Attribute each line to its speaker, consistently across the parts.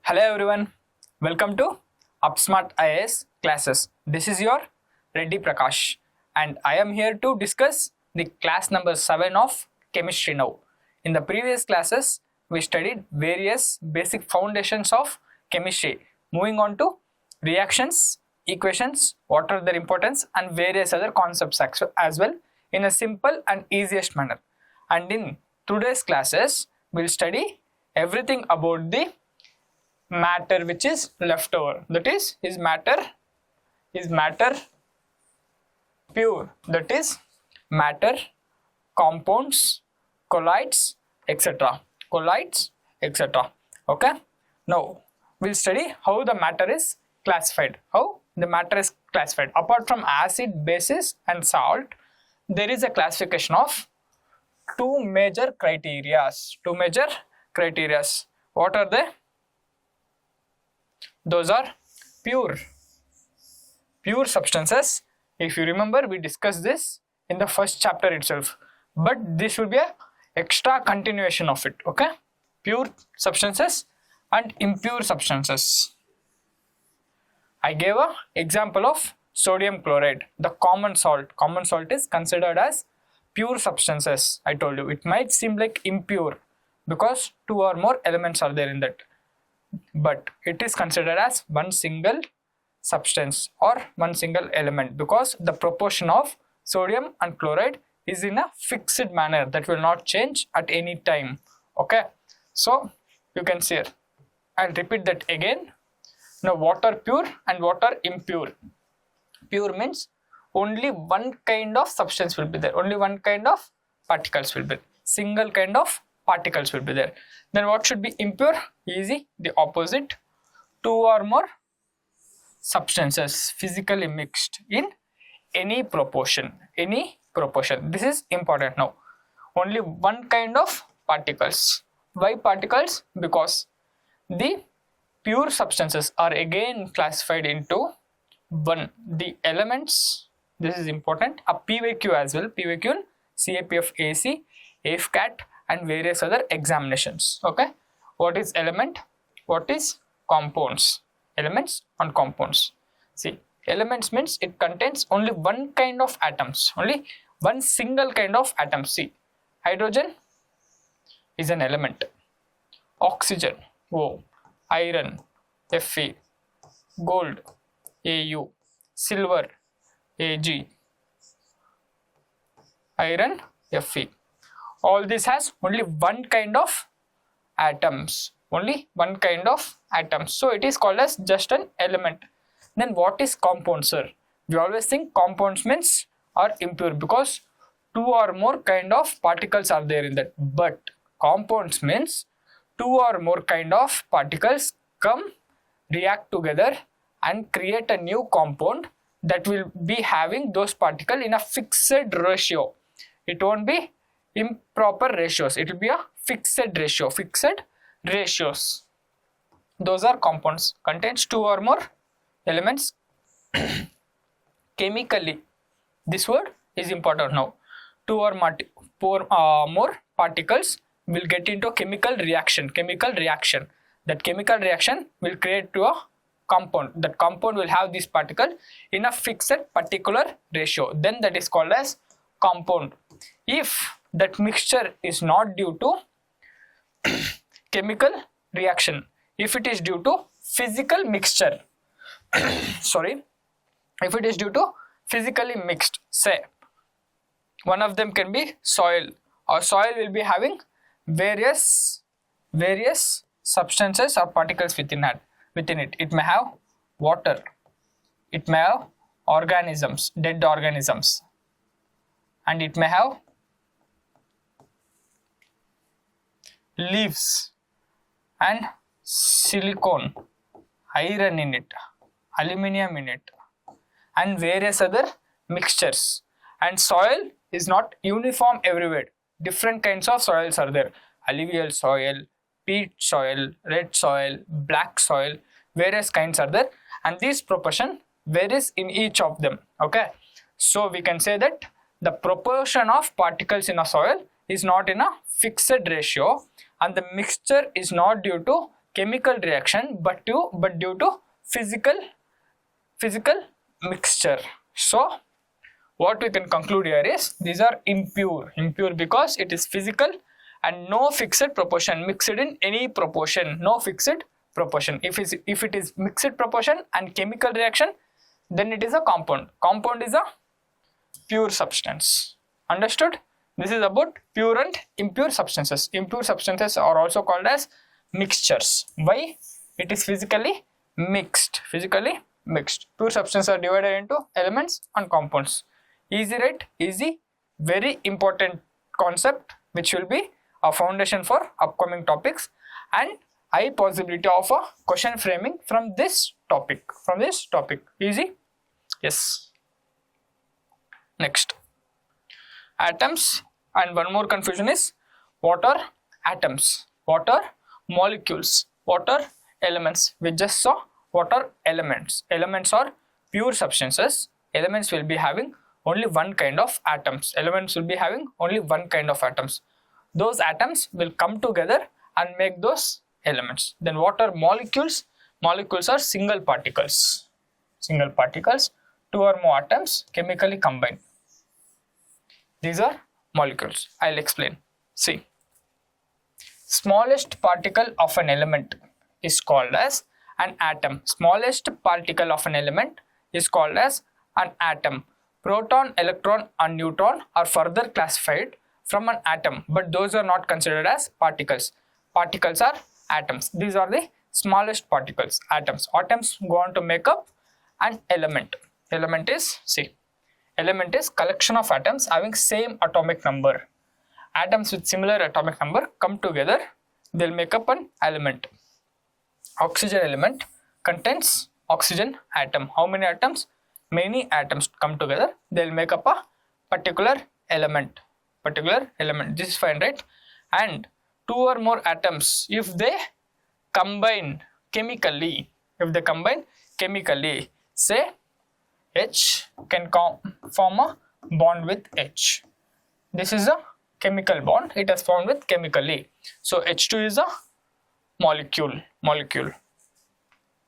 Speaker 1: Hello everyone, welcome to UpSmart IAS classes. This is your Reddy Prakash and I am here to discuss the class number 7 of chemistry now. In the previous classes, we studied various basic foundations of chemistry. Moving on to reactions, equations, what are their importance and various other concepts as well in a simple and easiest manner. And in today's classes, we'll study everything about the matter which is left over, that is matter pure, that is matter, compounds, colloids, etc. Okay, now we'll study how the matter is classified. Apart from acid, bases and salt, there is a classification of two major criteria. What are they? Those are pure substances. If you remember, we discussed this in the first chapter itself, but this will be a extra continuation of it. Okay, pure substances and impure substances. I gave an example of sodium chloride, the common salt. Common salt is considered as pure substances. I told you it might seem like impure because two or more elements are there in that, but it is considered as one single substance or one single element because the proportion of sodium and chloride is in a fixed manner that will not change at any time. Okay, so you can see here, I'll repeat that again. Now what are pure and what are impure? Pure means only one kind of substance will be there, only one kind of particles will be there, single kind of particles will be there. Then what should be impure? Easy, the opposite. Two or more substances physically mixed in any proportion. This is important now. Only one kind of particles. Why particles? Because the pure substances are again classified into the elements. This is important. A PYQ as well. PYQ in CAPF AC, AFCAT and various other examinations. Okay, what is element, what is compounds? Elements and compounds. See, elements means it contains only one kind of atoms, only one single kind of atom. See, hydrogen is an element, oxygen O, iron Fe, gold Au, silver Ag, iron Fe. All this has only one kind of atoms, so it is called as just an element. Then what is compound, sir? We always think compounds means are impure because two or more kind of particles are there in that, but compounds means two or more kind of particles come, react together and create a new compound that will be having those particles in a fixed ratio. It won't be improper ratios, it will be a fixed ratios. Those are compounds, contains two or more elements. Chemically, this word is important now. Two or more particles will get into chemical reaction. That chemical reaction will create to a compound. That compound will have this particle in a fixed particular ratio, then that is called as compound. If that mixture is not due to chemical reaction, if it is due to physical mixture, if it is due to physically mixed, say one of them can be soil, or soil will be having various substances or particles within it. It may have water, it may have organisms, dead organisms, and it may have leaves and silicone, iron in it, aluminium in it, and various other mixtures. And soil is not uniform everywhere. Different kinds of soils are there. Alluvial soil, peat soil, red soil, black soil, various kinds are there, and this proportion varies in each of them. Okay, so we can say that the proportion of particles in a soil is not in a fixed ratio, and the mixture is not due to chemical reaction but due to physical mixture. So what we can conclude here is these are impure because it is physical and no fixed proportion, mixed in any proportion, no fixed proportion. If it is mixed proportion and chemical reaction, then it is a compound. Compound is a pure substance. Understood? This is about pure and impure substances. Impure substances are also called as mixtures. Why? It is physically mixed. Pure substances are divided into elements and compounds. Easy, right? Easy. Very important concept which will be a foundation for upcoming topics and high possibility of a question framing from this topic. Easy? Yes. Next. Atoms, and one more confusion is what are atoms, what are molecules, what are elements. We just saw what are elements. Elements are pure substances. Elements will be having only one kind of atoms. Those atoms will come together and make those elements. Then what are molecules? Molecules are single particles. Two or more atoms chemically combined. These are molecules. I'll explain. See, smallest particle of an element is called as an atom. Smallest particle of an element is called as an atom. Proton, electron and neutron are further classified from an atom, but those are not considered as particles. Particles are atoms. These are the smallest particles, atoms. Atoms go on to make up an element. Element is collection of atoms having same atomic number. Atoms with similar atomic number come together, they'll make up an element. Oxygen element contains oxygen atom. How many atoms? Many atoms come together, they'll make up a particular element. This is fine, right? And two or more atoms, if they combine chemically, say H can form a bond with H. This is a chemical bond, it has formed with chemically. So H2 is a molecule.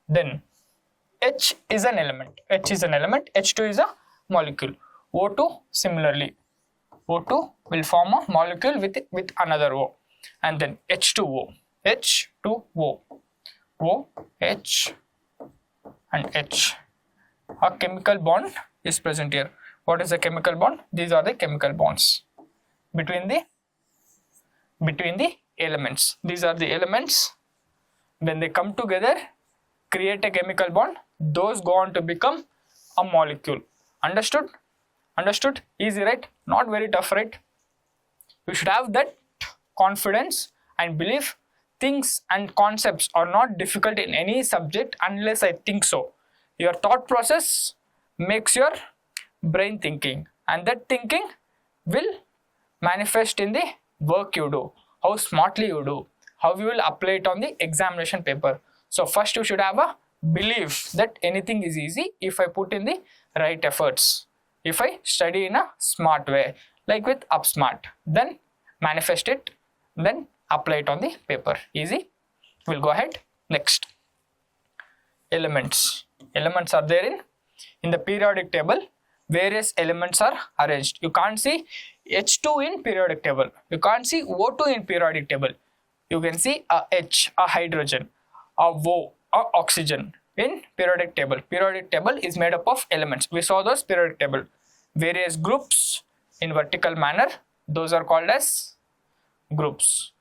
Speaker 1: Then H is an element, H2 is a molecule. O2 similarly, O2 will form a molecule with another O. And then H2O, O, H and H. A chemical bond is present here. What is a chemical bond? These are the chemical bonds between the elements. These are the elements. When they come together, create a chemical bond, those go on to become a molecule. Understood? Easy, right? Not very tough, right? You should have that confidence and belief. Things and concepts are not difficult in any subject unless I think so. Your thought process makes your brain thinking, and that thinking will manifest in the work you do, how smartly you do, how you will apply it on the examination paper. So first you should have a belief that anything is easy if I put in the right efforts, if I study in a smart way, like with UpSmart, then manifest it, then apply it on the paper. Easy. We'll go ahead. Next, elements are there in the periodic table. Various elements are arranged. You can't see H2 in periodic table, you can't see O2 in periodic table. You can see a H, a hydrogen, a O, a oxygen in periodic table. Periodic table is made up of elements. We saw those periodic table. Various groups in vertical manner, those are called as groups.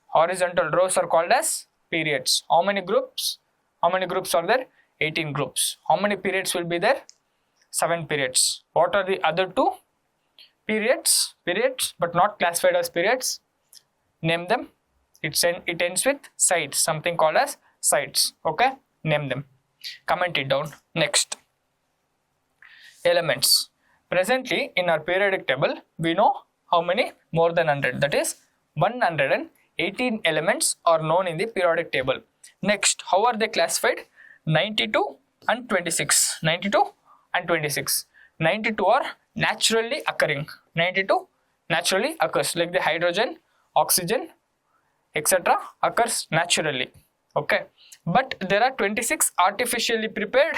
Speaker 1: Horizontal rows are called as periods. How many groups are there? 18 groups. How many periods will be there? 7 periods. What are the other two? Periods but not classified as periods. Name them. It ends with sides, something called as sides. Okay, name them, comment it down. Next, elements. Presently in our periodic table we know how many? More than 100, that is 118 elements are known in the periodic table. Next, how are they classified? 92 and 26. 92 are naturally occurring. 92 naturally occurs, like the hydrogen, oxygen, etc. occurs naturally. Okay, but there are 26 artificially prepared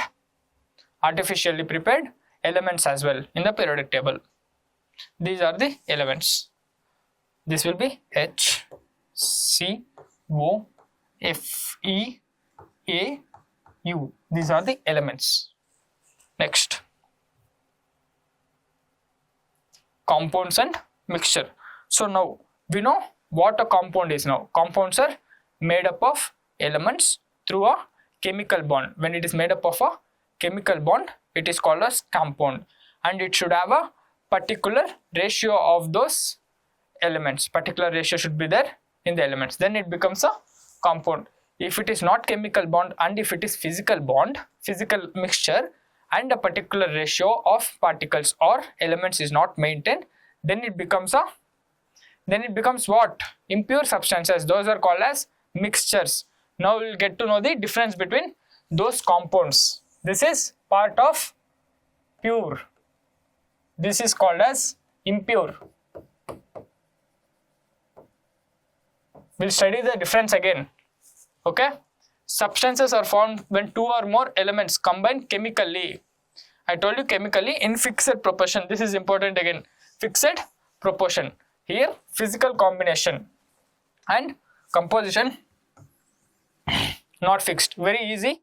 Speaker 1: elements as well in the periodic table. These are the elements. This will be H, C, O, F, E, A, U. These are the elements. Next, compounds and mixture. So now we know what a compound is now. Compounds are made up of elements through a chemical bond. When it is made up of a chemical bond, it is called as compound, and it should have a particular ratio of those elements. Particular ratio should be there in the elements. Then it becomes a compound. If it is not chemical bond and if it is physical bond, physical mixture, and a particular ratio of particles or elements is not maintained, then it becomes what? Impure substances. Those are called as mixtures. Now we will get to know the difference between those compounds. This is part of pure. This is called as impure. We'll study the difference again. Okay? Substances are formed when two or more elements combine chemically. I told you chemically in fixed proportion. This is important again. Fixed proportion. Here physical combination and composition not fixed. Very easy.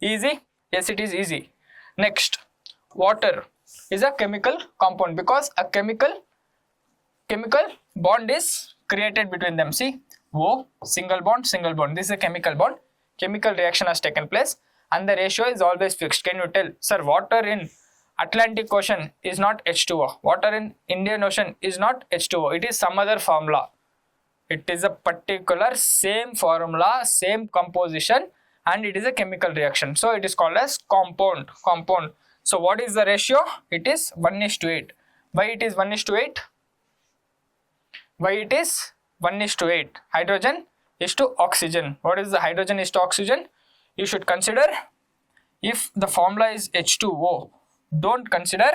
Speaker 1: Easy? Yes, it is easy. Next, water is a chemical compound because a chemical bond is created between them. See, O, single bond, single bond. This is a chemical bond. Chemical reaction has taken place and the ratio is always fixed. Can you tell? Sir, water in Atlantic Ocean is not H2O. Water in Indian Ocean is not H2O. It is some other formula. It is a particular same formula, same composition, and it is a chemical reaction. So it is called as compound. So what is the ratio? It is 1:8. Why it is 1:8? Why it is 1:8? Hydrogen is to oxygen. What is the hydrogen is to oxygen? You should consider, if the formula is H2O, don't consider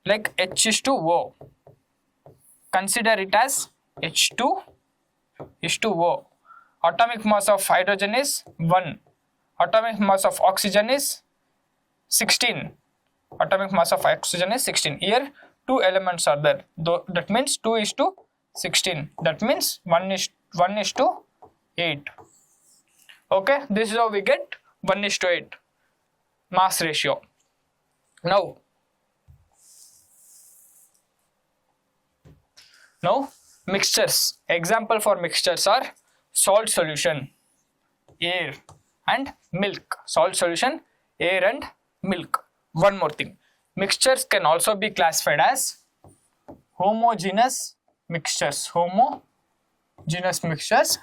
Speaker 1: like H is to O. Consider it as H2 is to O. Atomic mass of hydrogen is 1. Atomic mass of oxygen is 16. Atomic mass of oxygen is 16. Here two elements are there. That means 2 is to 16. That means 1 is to 8. Okay, this is how we get 1:8 mass ratio. Now mixtures. Example for mixtures are salt solution, air and milk. Salt solution, air and milk. One more thing, mixtures can also be classified as homogeneous mixtures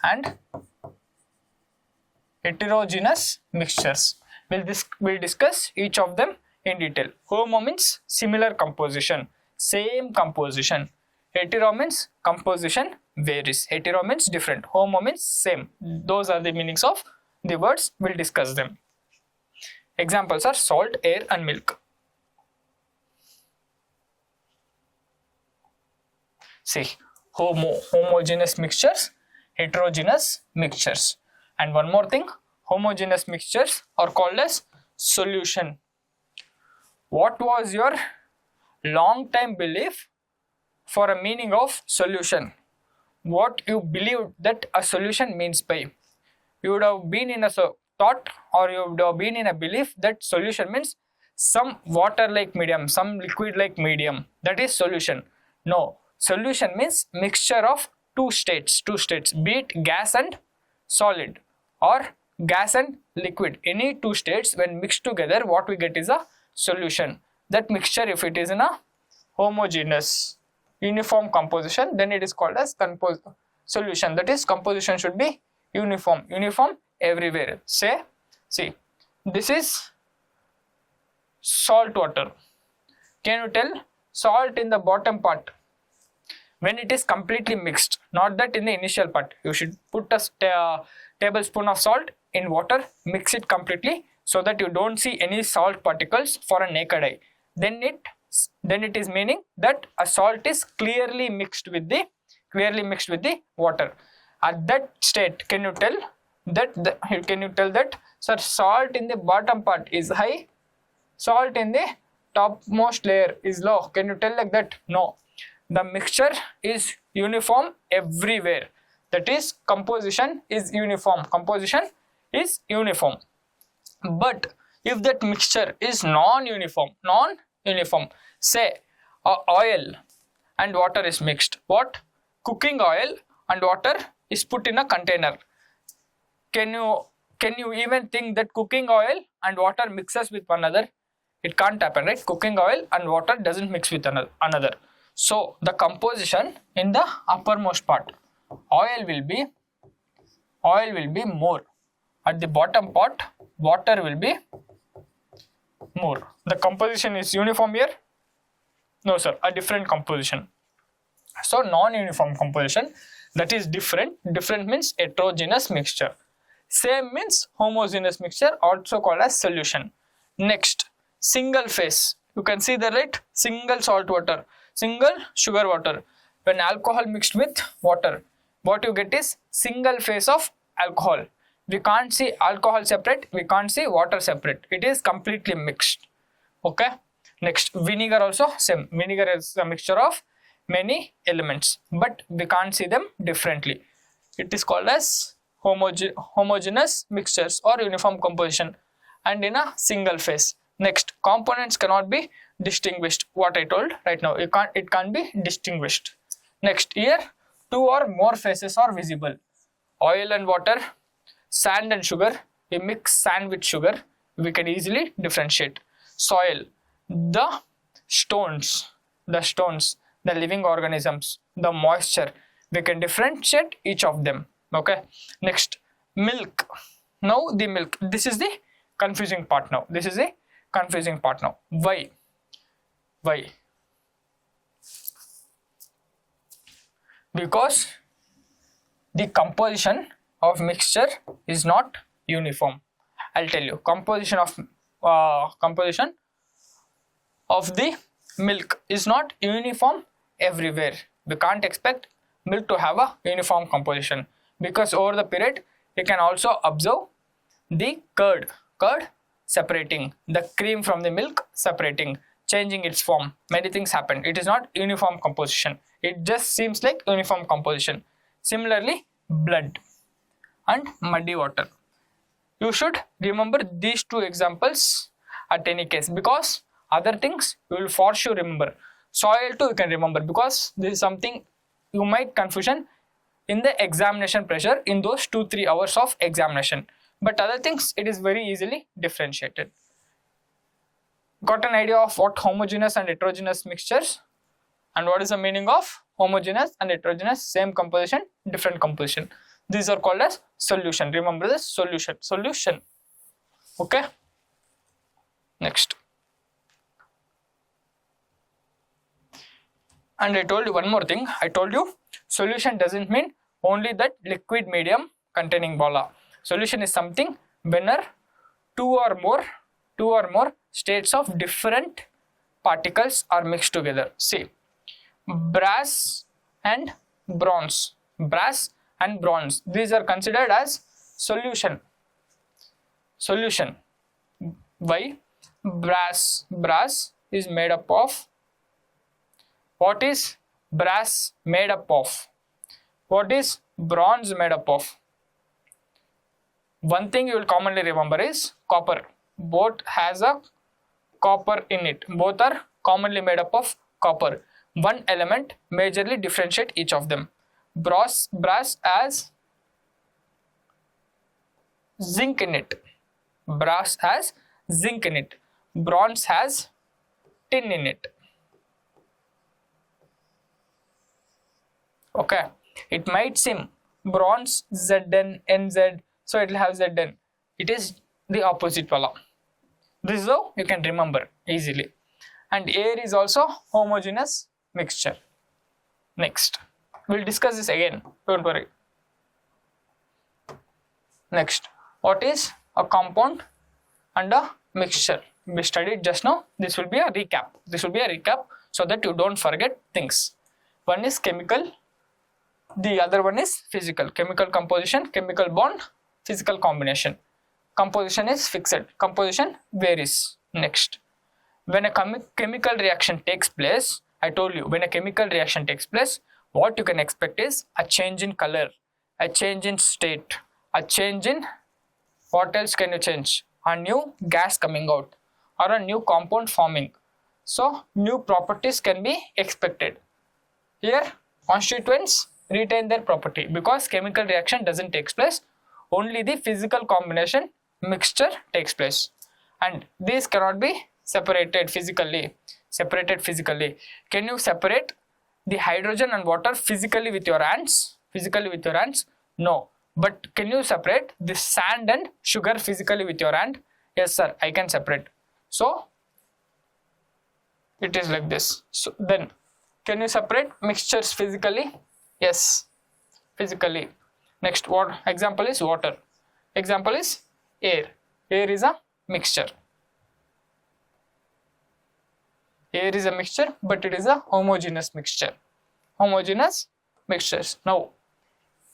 Speaker 1: and heterogeneous mixtures. We'll discuss each of them in detail. Homo means similar composition, same composition. Hetero means composition varies. Hetero means different. Homo means same. Those are the meanings of the words. We'll discuss them. Examples are salt, air and milk. See, homogeneous mixtures, heterogeneous mixtures. And one more thing, homogeneous mixtures are called as solution. What was your long time belief for a meaning of solution? What you believed that a solution means by? You would have been in a thought, or you would have been in a belief that solution means some water like medium, some liquid like medium. That is solution. No, solution means mixture of two states, be it gas and solid or gas and liquid. Any two states when mixed together, what we get is a solution. That mixture, if it is in a homogeneous uniform composition, then it is called as solution. That is, composition should be uniform everywhere. See, this is salt water. Can you tell? Salt in the bottom part, when it is completely mixed, not that in the initial part, you should put a tablespoon of salt in water, mix it completely so that you don't see any salt particles for a naked eye. Then it is meaning that a salt is clearly mixed with the water. At that state, can you tell can you tell that, sir, salt in the bottom part is high, salt in the topmost layer is low? Can you tell like that? No. The mixture is uniform everywhere. That is, composition is uniform. But if that mixture is non-uniform, say oil and water is mixed. What? Cooking oil and water is put in a container. Can you even think that cooking oil and water mixes with one another? It can't happen, right? Cooking oil and water doesn't mix with another. So the composition in the uppermost part, oil will be more. At the bottom part, water will be more. The composition is uniform here? No, sir, a different composition. So non-uniform composition, that is different. Different means heterogeneous mixture. Same means homogeneous mixture, also called as solution. Next, single phase. You can see the right, single salt water, single sugar water. When alcohol mixed with water, what you get is single phase of alcohol. We can't see alcohol separate, we can't see water separate. It is completely mixed. Okay. Next, vinegar also same. Vinegar is a mixture of many elements, but we can't see them differently. It is called as homogeneous mixtures or uniform composition, and in a single phase. Next, components cannot be distinguished. What I told right now, it can't be distinguished. Next, here 2 or more phases are visible. Oil and water, sand and sugar. We mix sand with sugar, we can easily differentiate. Soil, the stones, the living organisms, the moisture, we can differentiate each of them. Okay. Next, milk. Now the milk, this is the confusing part now. Why? Because the composition of mixture is not uniform. I'll tell you, composition of the milk is not uniform everywhere. We can't expect milk to have a uniform composition, because over the period you can also observe the curd separating, the cream from the milk separating, changing its form. Many things happen. It is not uniform composition. It just seems like uniform composition. Similarly, blood and muddy water. You should remember these 2 examples at any case, because other things you will for sure remember. Soil too you can remember, because this is something you might confusion in the examination pressure in those 2-3 hours of examination. But other things, it is very easily differentiated. Got an idea of what homogeneous and heterogeneous mixtures, and what is the meaning of homogeneous and heterogeneous, same composition, different composition. These are called as solution. Remember this, solution. Okay. Next. And I told you one more thing. I told you solution doesn't mean only that liquid medium containing bala. Solution is something when two or more states of different particles are mixed together. See, brass and bronze. These are considered as solution. Why? Brass is made up of. What is brass made up of? What is bronze made up of? One thing you will commonly remember is copper. Both has a copper in it. Both are commonly made up of copper. One element majorly differentiate each of them. Brass has zinc in it. Brass has zinc in it. Bronze has tin in it. Okay, it might seem bronze Zn, Nz, so it will have Zn. It is the opposite wala. This is how you can remember easily. And air is also homogeneous mixture. Next, we'll discuss this again, don't worry. Next, what is a compound and a mixture? We studied just now. This will be a recap. So that you don't forget things. One is chemical, the other one is physical. Chemical composition, chemical bond, physical combination. Composition is fixed. Composition varies. Next, when a chemical reaction takes place, I told you, when a chemical reaction takes place, what you can expect is a change in color, a change in state, a change in, what else can you change? A new gas coming out or a new compound forming. So new properties can be expected. Here constituents retain their property because chemical reaction doesn't take place, only the physical combination mixture takes place, and these cannot be separated physically. Can you separate the hydrogen and water physically with your hands? No. But can you separate the sand and sugar physically with your hand? Yes sir, I can separate. So it is like this. So then, can you separate mixtures physically? Yes, physically. Next, what example is water? Example is air. Air is a mixture. Air is a mixture, but it is a homogeneous mixture. Homogeneous mixtures. Now,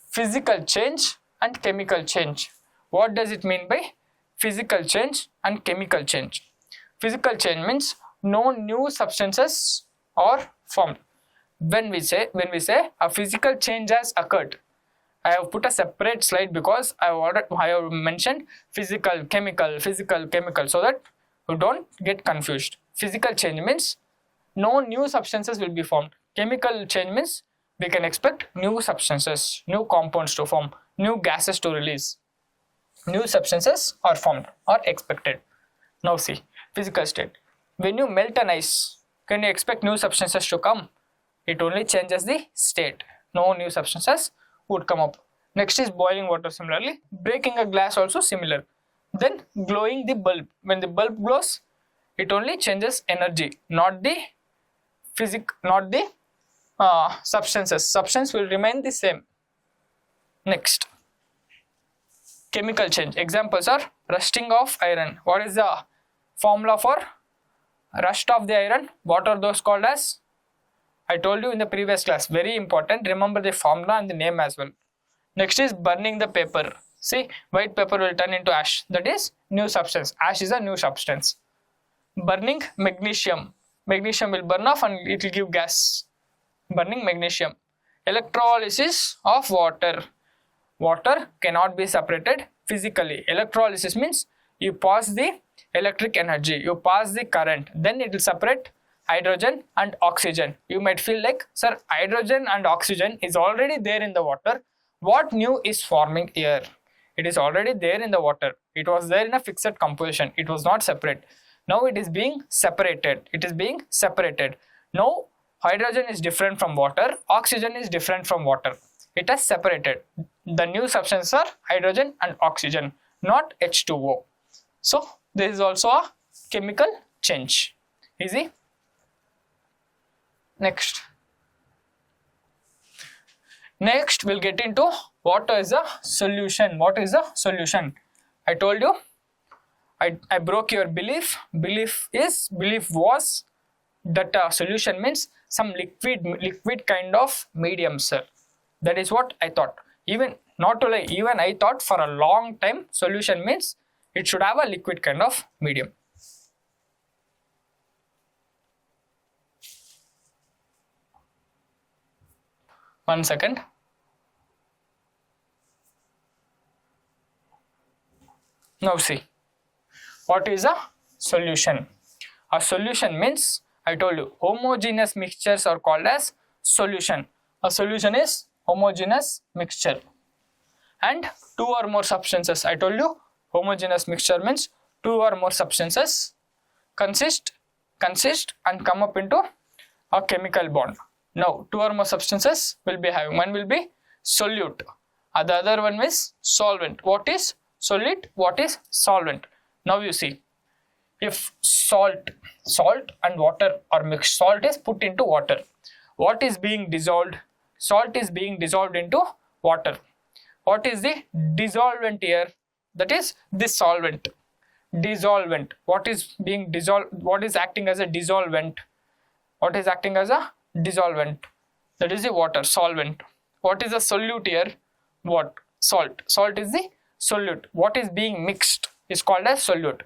Speaker 1: physical change and chemical change. What does it mean by physical change and chemical change? Physical change means no new substances are formed. When we say a physical change has occurred, I have put a separate slide because I have mentioned physical, chemical, so that you don't get confused. Physical change means no new substances will be formed. Chemical change means we can expect new substances, new compounds to form, new gases to release. New substances are formed or expected. Now see, physical state. When you melt an ice, can you expect new substances to come? It only changes the state. No new substances would come up. Next is boiling water. Similarly, breaking a glass also similar. Then glowing the bulb. When the bulb glows, it only changes energy, not the substances. Substance will remain the same. Next, chemical change. Examples are rusting of iron. What is the formula for rust of the iron? What are those called as? I told you in the previous class. Very important. Remember the formula and the name as well. Next is burning the paper. See, white paper will turn into ash. That is new substance. Ash is a new substance. Burning magnesium. Magnesium will burn off and it will give gas. Burning magnesium. Electrolysis of water. Water cannot be separated physically. Electrolysis means you pass the electric energy, you pass the current, then it will separate hydrogen and oxygen. You might feel like, sir, hydrogen and oxygen is already there in the water. What new is forming here? It is already there in the water. It was there in a fixed composition. It was not separate. Now it is being separated. Now hydrogen is different from water. Oxygen is different from water. It has separated. The new substances are hydrogen and oxygen, not H2O. So there is also a chemical change. Easy? Next we'll get into what is a solution. I told you, I broke your belief. Belief was that a solution means some liquid kind of medium, sir. That is what I thought. Even I thought for a long time solution means it should have a liquid kind of medium. One second. Now see, what is a solution? A solution means, I told you, homogeneous mixtures are called as solution. A solution is homogeneous mixture and two or more substances. I told you homogeneous mixture means two or more substances consist and come up into a chemical bond. Now two or more substances will be having, one will be solute, the other one is solvent. What is solute? What is solvent? Now you see, if salt and water are mixed, salt is put into water. What is being dissolved? Salt is being dissolved into water. What is the dissolvent here? That is this solvent. Dissolvent. What is being dissolved? What is acting as a dissolvent? What is acting as a dissolvent? That is the water, solvent. What is the solute here? What? Salt. Salt is the solute. What is being mixed is called as solute.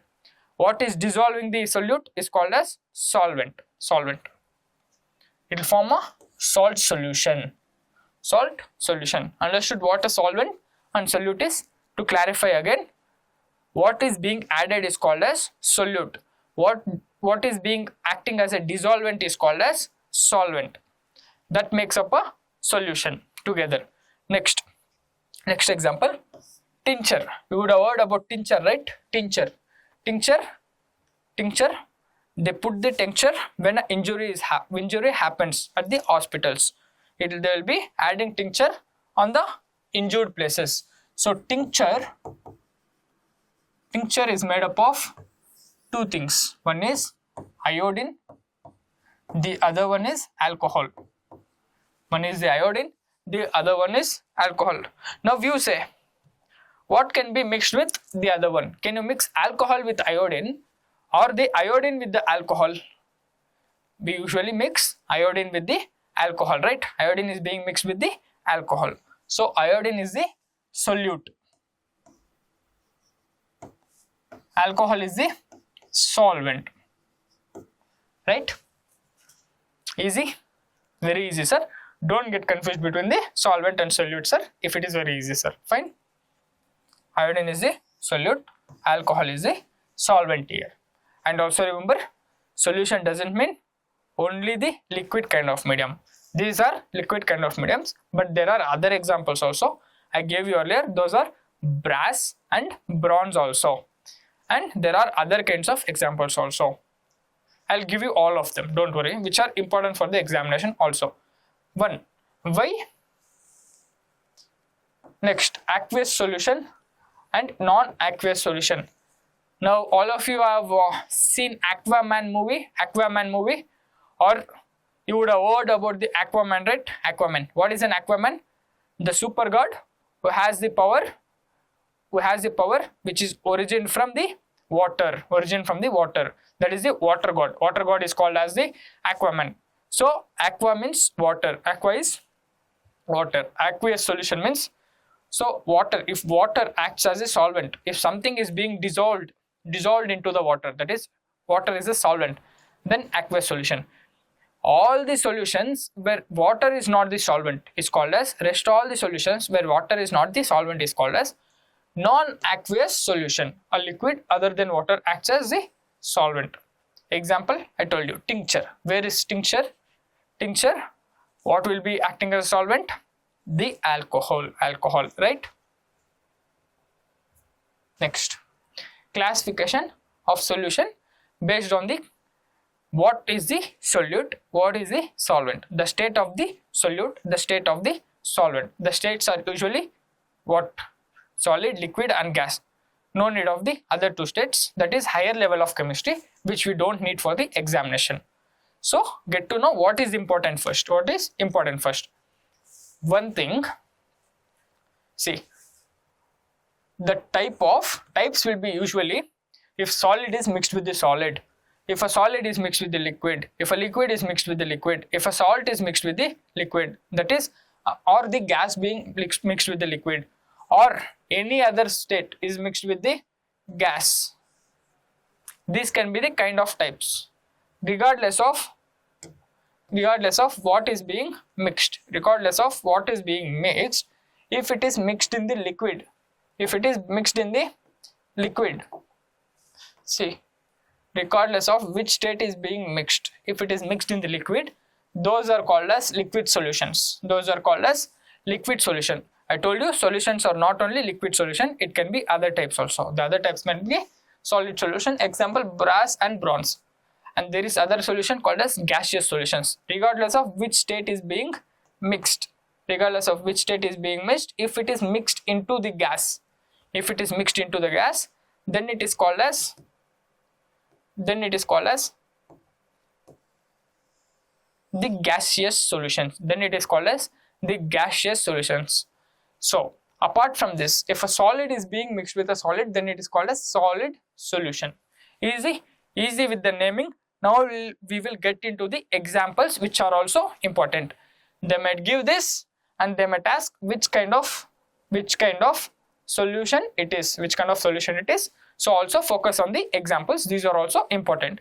Speaker 1: What is dissolving the solute is called as solvent. It will form a salt solution. Understood what a solvent and solute is? To clarify again, what is being added is called as solute. What is being acting as a dissolvent is called as solvent. That makes up a solution together. Next example, tincture. You would have heard about tincture, right? Tincture. They put the tincture when an injury happens at the hospitals. They will be adding tincture on the injured places. So tincture is made up of two things. One is iodine, the other one is alcohol. One is the iodine, the other one is alcohol. Now you say, what can be mixed with the other one? Can you mix alcohol with iodine or the iodine with the alcohol? We usually mix iodine with the alcohol, right? Iodine is being mixed with the alcohol. So iodine is the solute. Alcohol is the solvent. Right? Easy? Very easy, sir. Don't get confused between the solvent and solute, sir. If it is very easy, sir. Fine. Iodine is the solute. Alcohol is the solvent here. And also remember, solution doesn't mean only the liquid kind of medium. These are liquid kind of mediums, but there are other examples also. I gave you earlier. Those are brass and bronze also. And there are other kinds of examples also. I'll give you all of them, don't worry, which are important for the examination also. 1. Why? Next, aqueous solution and non-aqueous solution. Now, all of you have seen Aquaman movie, or you would have heard about the Aquaman, right? Aquaman. What is an Aquaman? The super god who has the power which is origin from the water. That is the water god. Water god is called as the Aquaman. So aqua means water. Aqua is water. Aqueous solution means, so water. If water acts as a solvent, if something is being dissolved into the water, that is, water is a solvent, then aqueous solution. All the solutions where water is not the solvent is called as, rest all the solutions where water is not the solvent is called as non-aqueous solution. A liquid other than water acts as the solvent. Example, I told you, tincture. Where is tincture? What will be acting as a solvent? The alcohol, right? Next, classification of solution based on the what is the solute, what is the solvent, the state of the solute, the state of the solvent. The states are usually what? Solid, liquid and gas. No need of the other two states, that is higher level of chemistry, which we don't need for the examination. So get to know what is important first. One thing, see, the types will be usually if solid is mixed with the solid, if a solid is mixed with the liquid, if a liquid is mixed with the liquid, if a salt is mixed with the liquid, that is, or the gas being mixed with the liquid, or any other state is mixed with the gas. These can be the kind of types, regardless of what is being mixed. If it is mixed in the liquid, see, regardless of which state is being mixed, if it is mixed in the liquid, those are called as liquid solutions. I told you solutions are not only liquid solution, it can be other types also. The other types might be solid solution, example brass and bronze. And there is other solution called as gaseous solutions, regardless of which state is being mixed. If it is mixed into the gas, then it is called as the gaseous solutions. So apart from this, if a solid is being mixed with a solid, then it is called as solid solution. Easy with the naming. Now we will get into the examples, which are also important. They might give this and they might ask which kind of solution it is, which kind of solution it is. So also focus on the examples. These are also important.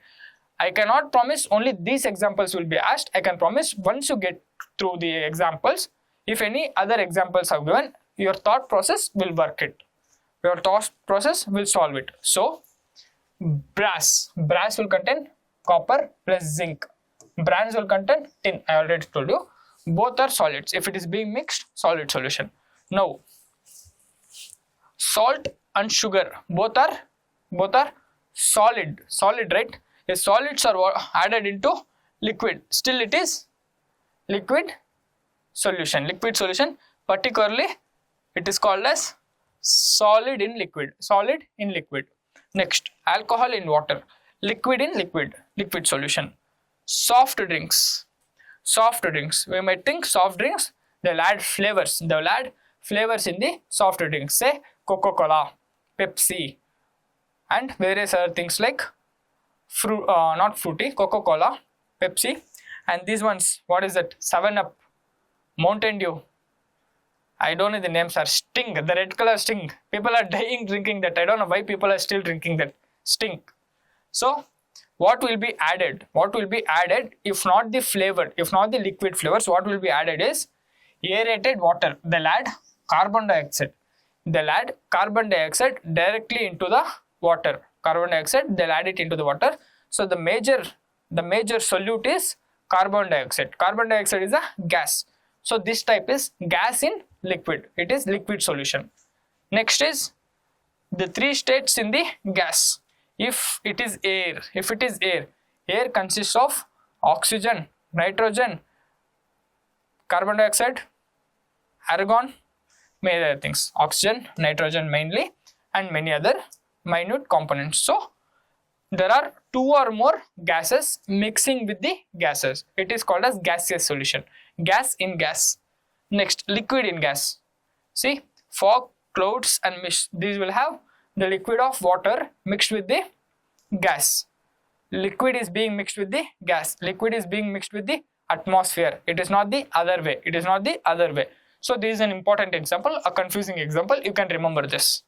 Speaker 1: I cannot promise only these examples will be asked. I can promise once you get through the examples, if any other examples are given, your thought process will work it. Your thought process will solve it. So brass will contain copper plus zinc. Bronze will contain tin. I already told you. Both are solids. If it is being mixed, solid solution. Now salt and sugar, both are solid, right? If solids are added into liquid, still it is liquid solution. Particularly it is called as solid in liquid. Next, alcohol in water, liquid in liquid solution. Soft drinks, we might think soft drinks, they'll add flavors in the soft drinks, say Coca-Cola, Pepsi, and various other things like not fruity, Coca-Cola, Pepsi, and these ones, what is that? 7-Up, Mountain Dew, I don't know the names, are Sting, the red color Sting. People are dying drinking that. I don't know why people are still drinking that Sting. So what will be added? If not the flavored, if not the liquid flavors, what will be added is aerated water. They'll add carbon dioxide. Directly into the water. They'll add it into the water. So the major solute is carbon dioxide. Carbon dioxide is a gas. So this type is gas in liquid. It is liquid solution. Next is the 3 states in the gas. If it is air, air consists of oxygen, nitrogen, carbon dioxide, argon, many other things. Oxygen, nitrogen mainly, and many other minute components. So there are 2 or more gases mixing with the gases. It is called as gaseous solution. Gas in gas. Next, liquid in gas. See, fog, clouds and mist. These will have the liquid of water mixed with the gas. Liquid is being mixed with the gas. Liquid is being mixed with the atmosphere. It is not the other way. So this is an important example, a confusing example. You can remember this.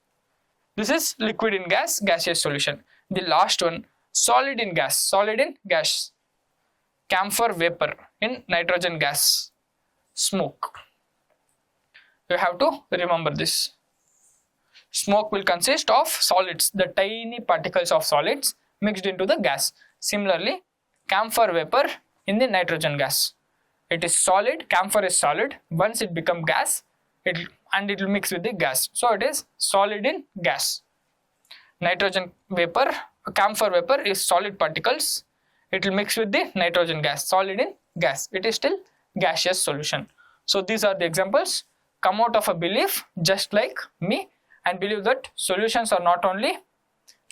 Speaker 1: This is liquid in gas, gaseous solution. The last one, solid in gas. Camphor vapor in nitrogen gas. Smoke. You have to remember this. Smoke will consist of solids, the tiny particles of solids mixed into the gas. Similarly, camphor vapor in the nitrogen gas. It is solid, camphor is solid. Once it becomes gas, it will mix with the gas. So it is solid in gas. Nitrogen vapor, camphor vapor is solid particles. It will mix with the nitrogen gas. Solid in gas. It is still gaseous solution. So these are the examples. Come out of a belief just like me and believe that solutions are not only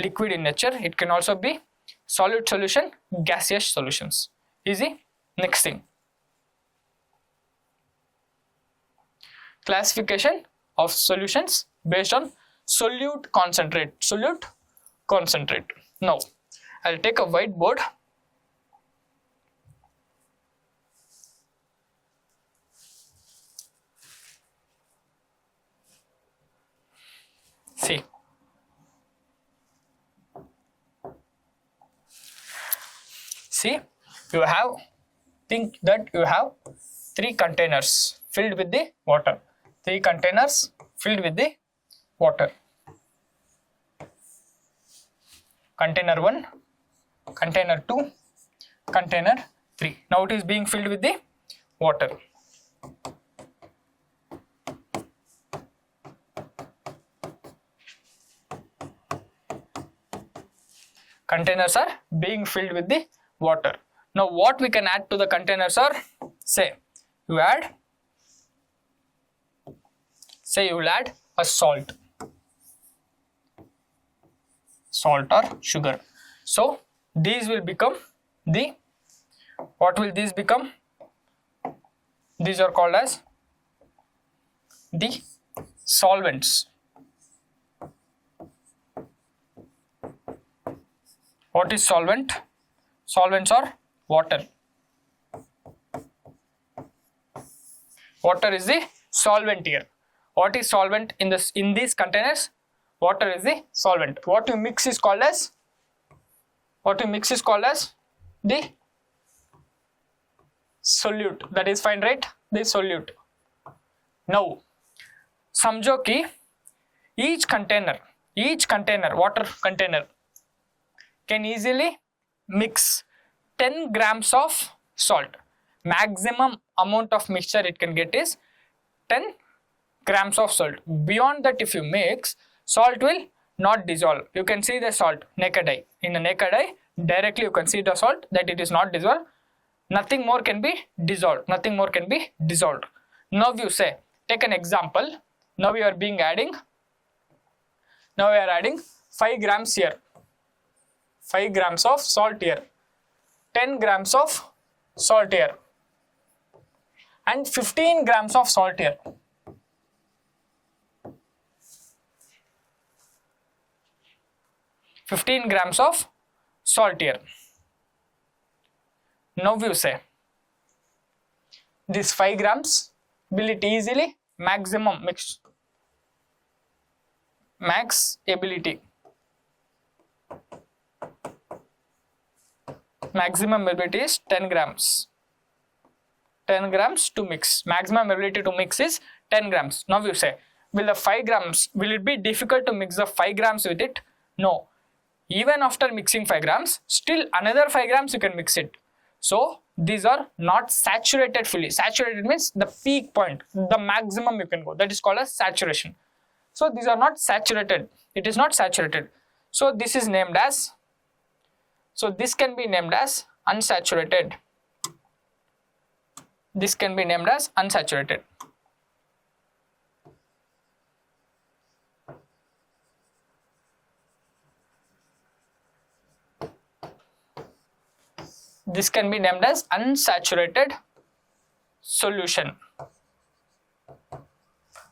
Speaker 1: liquid in nature, it can also be solid solution, gaseous solutions. Easy. Next thing. Classification of solutions based on solute concentrate. Now, I'll take a whiteboard. See, think that you have 3 containers filled with the water. 3 containers filled with the water. Container 1, container 2, container 3. Now it is being filled with the water. Containers are being filled with the water. Now what we can add to the containers are, say you will add a salt or sugar. So these will become what will these become? These are called as the solvents. What is solvent? Solvents are water. Water is the solvent here. What is solvent in these containers? Water is the solvent. What you mix is called as the solute. That is fine, right? The solute. Now समझो कि each container, water container can easily mix 10 grams of salt. Maximum amount of mixture it can get is 10 grams of salt. Beyond that, if you mix, salt will not dissolve. You can see the salt naked eye. In the naked eye, directly you can see the salt that it is not dissolved. Nothing more can be dissolved. Now you say, take an example. Now we are adding 5 grams here. 5 grams of salt here. 10 grams of salt here. And 15 grams of salt here. Now you say, this 5 grams, will it easily maximum mix? Max ability. Maximum ability is 10 grams. 10 grams to mix. Maximum ability to mix is 10 grams. Now you say, will it be difficult to mix the 5 grams with it? No. Even after mixing 5 grams, still another 5 grams you can mix it. So these are not saturated fully. Saturated means the peak point, the maximum you can go. That is called as saturation. So these are not saturated. It is not saturated. So this can be named as unsaturated. This can be named as unsaturated. This can be named as unsaturated solution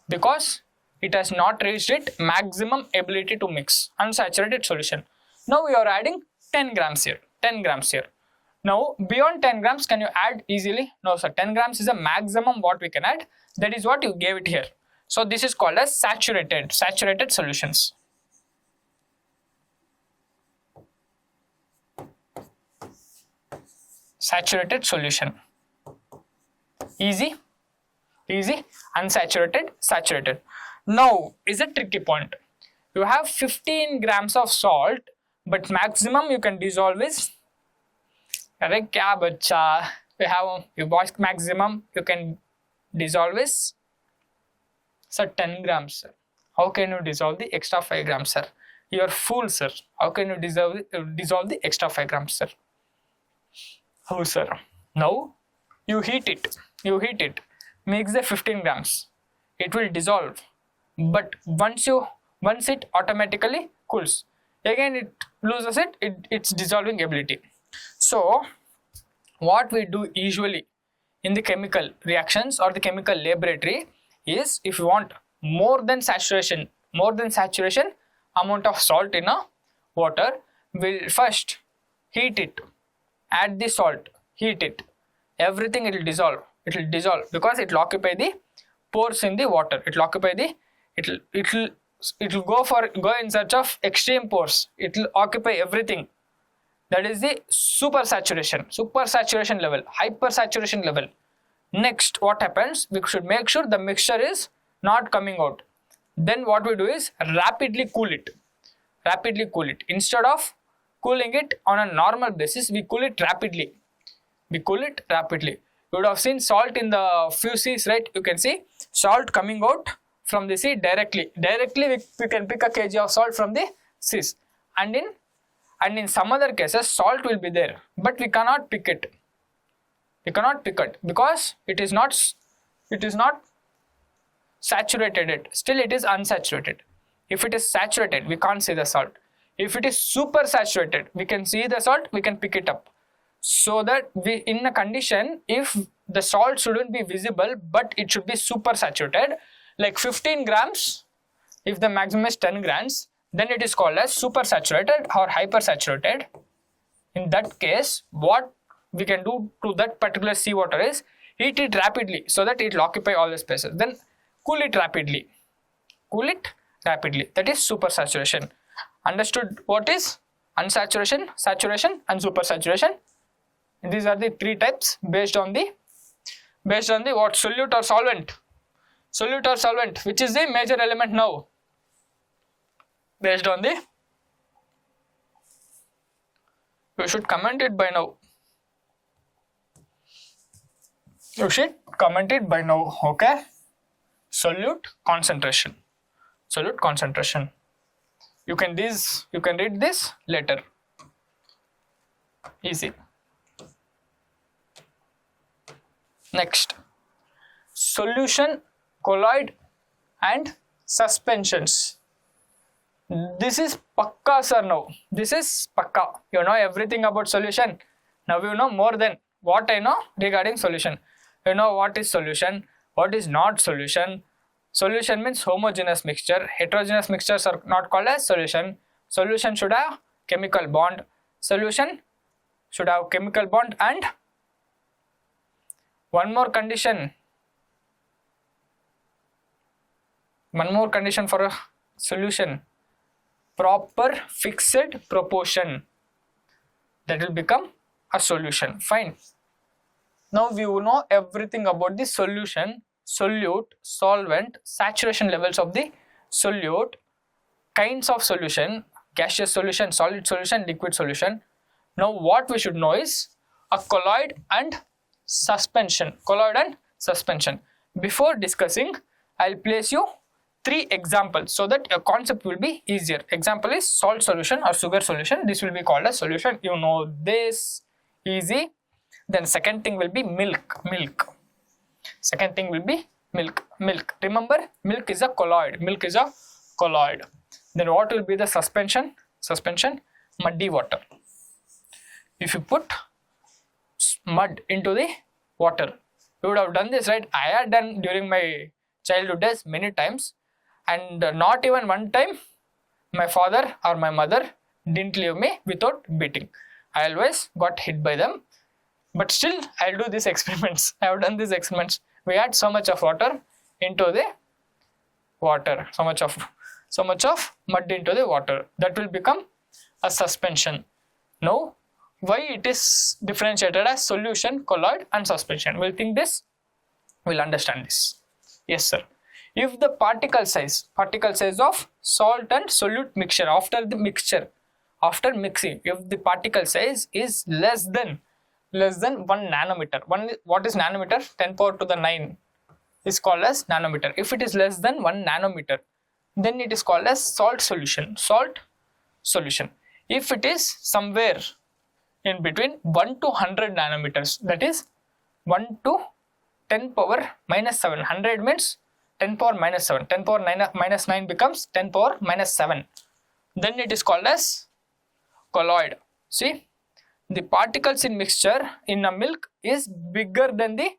Speaker 1: because it has not reached its maximum ability to mix. Unsaturated solution. Now we are adding 10 grams here. Now beyond 10 grams can you add easily? No sir, 10 grams is the maximum what we can add. That is what you gave it here. So this is called as saturated solutions. Saturated solution. Easy, unsaturated, saturated. Now is a tricky point. You have 15 grams of salt, but maximum you can dissolve is, अरे क्या बच्चा, you boys maximum you can dissolve is, sir, 10 grams sir. How can you dissolve the extra 5 grams sir? You are fool sir. How can you dissolve the extra 5 grams sir? How sir? Now you heat it, mix the 15 grams, it will dissolve, but once it automatically cools, again it loses its dissolving ability. So what we do usually in the chemical reactions or the chemical laboratory is, if you want more than saturation amount of salt in a water, we'll first heat it, add the salt, heat it, everything it will dissolve because it will occupy the pores in the water. It will go in search of extreme pores. It will occupy everything. That is the supersaturation level, hypersaturation level. Next, what happens? We should make sure the mixture is not coming out. Then what we do is rapidly cool it. Instead of cooling it on a normal basis, we cool it rapidly. You would have seen salt in the few seas, right? You can see salt coming out from the sea directly. We can pick a kg of salt from the seas, and in some other cases salt will be there, but we cannot pick it. Because it is not saturated yet. Still it is unsaturated. If it is saturated, we can't see the salt. If it is super saturated, we can see the salt, we can pick it up. So that we, in a condition, if the salt shouldn't be visible, but it should be super saturated, like 15 grams, if the maximum is 10 grams, then it is called as super saturated or hypersaturated. In that case, what we can do to that particular seawater is heat it rapidly so that it will occupy all the spaces. Then cool it rapidly. cool it rapidly. That is supersaturation. Understood what is unsaturation, saturation and supersaturation? These are the three types based on the what? Solute or solvent? Solute or solvent, which is the major element now? Based on the, you should comment it by now. You should comment it by now, okay? Solute concentration. Solute concentration. You can read this later. Easy. Next, solution, colloid and suspensions. This is pakka, sir. Now this is pakka. You know everything about solution. Now you know more than what I know regarding solution. You know what is solution, what is not solution. Solution means homogeneous mixture. Heterogeneous mixtures are not called as solution. Solution should have chemical bond. Solution should have chemical bond and one more condition for a solution, proper fixed proportion. That will become a solution. Fine. Now we will know everything about the solution, solute, solvent, saturation levels of the solute, kinds of solution, gaseous solution, solid solution, liquid solution. Now what we should know is a colloid and suspension. Colloid and suspension. Before discussing, I'll place you 3 examples so that your concept will be easier. Example is salt solution or sugar solution. This will be called as solution. You know this, easy. Then second thing will be milk. Second thing will be milk. Remember, milk is a colloid. Then what will be the suspension? Muddy water. If you put mud into the water, you would have done this, right? I had done during my childhood days many times, and not even one time my father or my mother didn't leave me without beating. I always got hit by them, but still I'll do these experiments. I have done these experiments. We add so much of water into the water, so much of mud into the water. That will become a suspension. Now, why it is differentiated as solution, colloid and suspension? We'll think this, we'll understand this. Yes, sir. If the particle size of salt and solute mixture after mixing, if the particle size is less than 1 nanometer, what is nanometer? 10 power to the 9 is called as nanometer. If it is less than 1 nanometer, then it is called as salt solution. If it is somewhere in between 1 to 100 nanometers, that is 1 to 10 power minus 7. 100 means 10 power minus 7. 10 power minus 9 becomes 10 power minus 7. Then it is called as colloid. See, the particles in mixture in a milk is bigger than the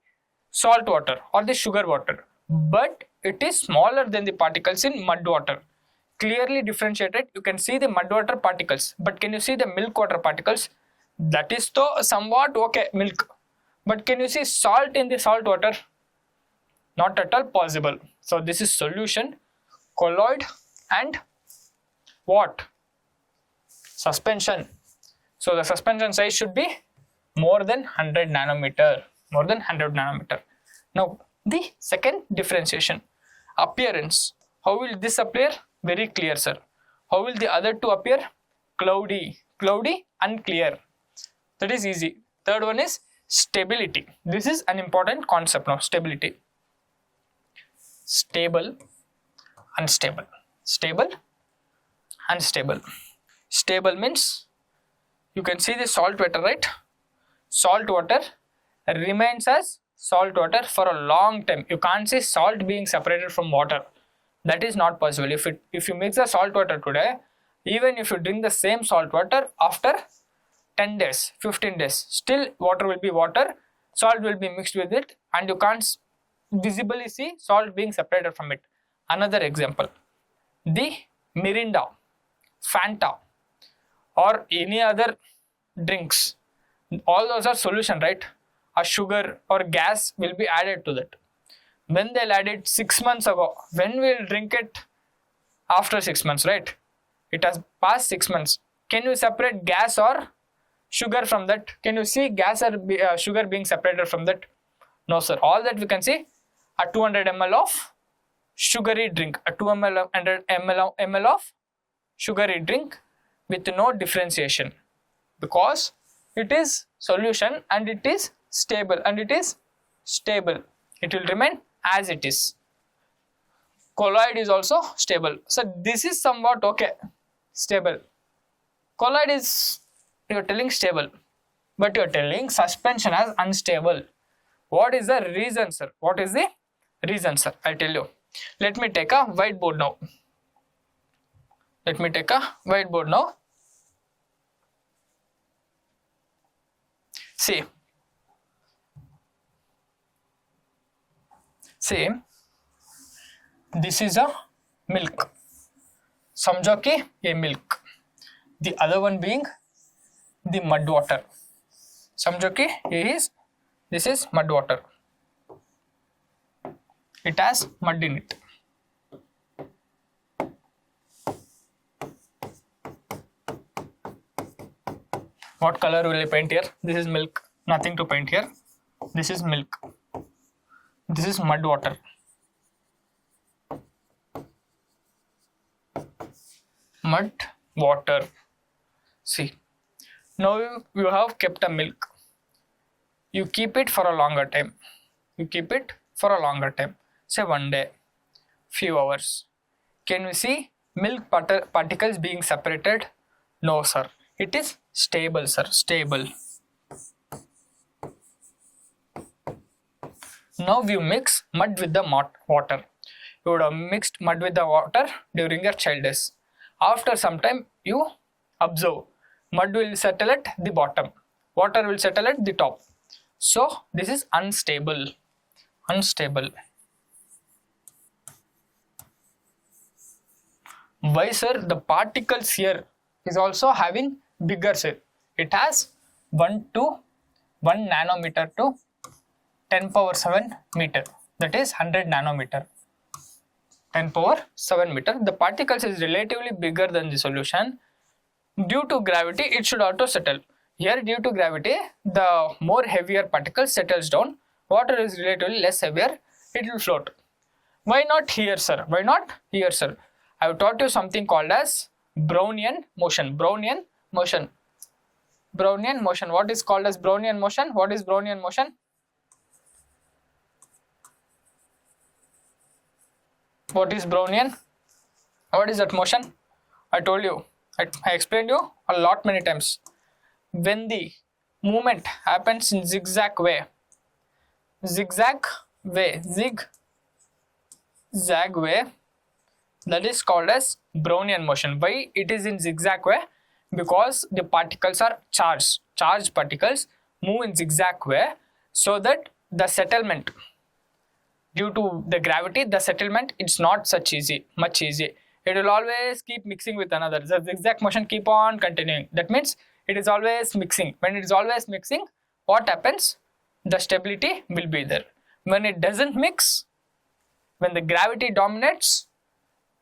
Speaker 1: salt water or the sugar water, but it is smaller than the particles in mud water. Clearly differentiated. You can see the mud water particles, but can you see the milk water particles? That is though somewhat okay, milk. But can you see salt in the salt water? Not at all possible. So this is solution, colloid and what? Suspension. So the suspension size should be more than 100 nanometer. Now the second differentiation, appearance. How will this appear? Very clear, sir. How will the other two appear? Cloudy, unclear. That is easy. Third one is stability. This is an important concept now. Stability. Stable, unstable. Stable, unstable. Stable means you can see the salt water, right? Salt water remains as salt water for a long time. You can't see salt being separated from water. That is not possible. If you mix the salt water today, even if you drink the same salt water after 10 days, 15 days, still water will be water, salt will be mixed with it, and you can't visibly see salt being separated from it. Another example, the Mirinda, Fanta or any other drinks, all those are solution, right? A sugar or gas will be added to that. When they'll add it 6 months ago, when we'll drink it after 6 months, right? It has passed 6 months. Can you separate gas or sugar from that? Can you see gas or sugar being separated from that? No, sir. All that we can see a 200 ml of sugary drink, a 2 ml of sugary drink with no differentiation, because it is solution and it is stable, it will remain as it is. Colloid is also stable. So this is somewhat okay, stable. Colloid is, you are telling stable, but you are telling suspension as unstable. What is the reason, sir? What is the reason, sir? I'll tell you. Let me take a whiteboard now. See, this is a milk. समझो कि ये milk. The other one being the mud water. समझो कि this is mud water. It has mud in it. What color will I paint here? This is milk. Nothing to paint here. This is milk. This is mud water. Mud water. See, now you have kept a milk. You keep it for a longer time. Say 1 day, few hours. Can we see milk particles being separated? No, sir. It is stable, sir. Stable. Now you mix mud with the water. You would have mixed mud with the water during your child days. After some time, you observe mud will settle at the bottom, water will settle at the top. So this is unstable. Why, sir? The particles here is also having bigger shape. It has 1 nanometer to 10 power 7 meter. That is 100 nanometer. 10 power 7 meter. The particles is relatively bigger than the solution. Due to gravity, it should auto settle. Here, due to gravity, the more heavier particle settles down. Water is relatively less heavier. It will float. Why not here, sir? I have taught you something called as Brownian motion. Brownian motion. What is called as Brownian motion? What is Brownian motion? What is Brownian? What is that motion? I told you. I explained you a lot many times. When the movement happens in zigzag way, that is called as Brownian motion. Why it is in zigzag way? Because the particles are charged. Charged particles move in zigzag way, so that the settlement, due to the gravity, the settlement it's not much easy. It will always keep mixing with another. The zigzag motion keep on continuing. That means it is always mixing. When it is always mixing, what happens? The stability will be there. When it doesn't mix, when the gravity dominates,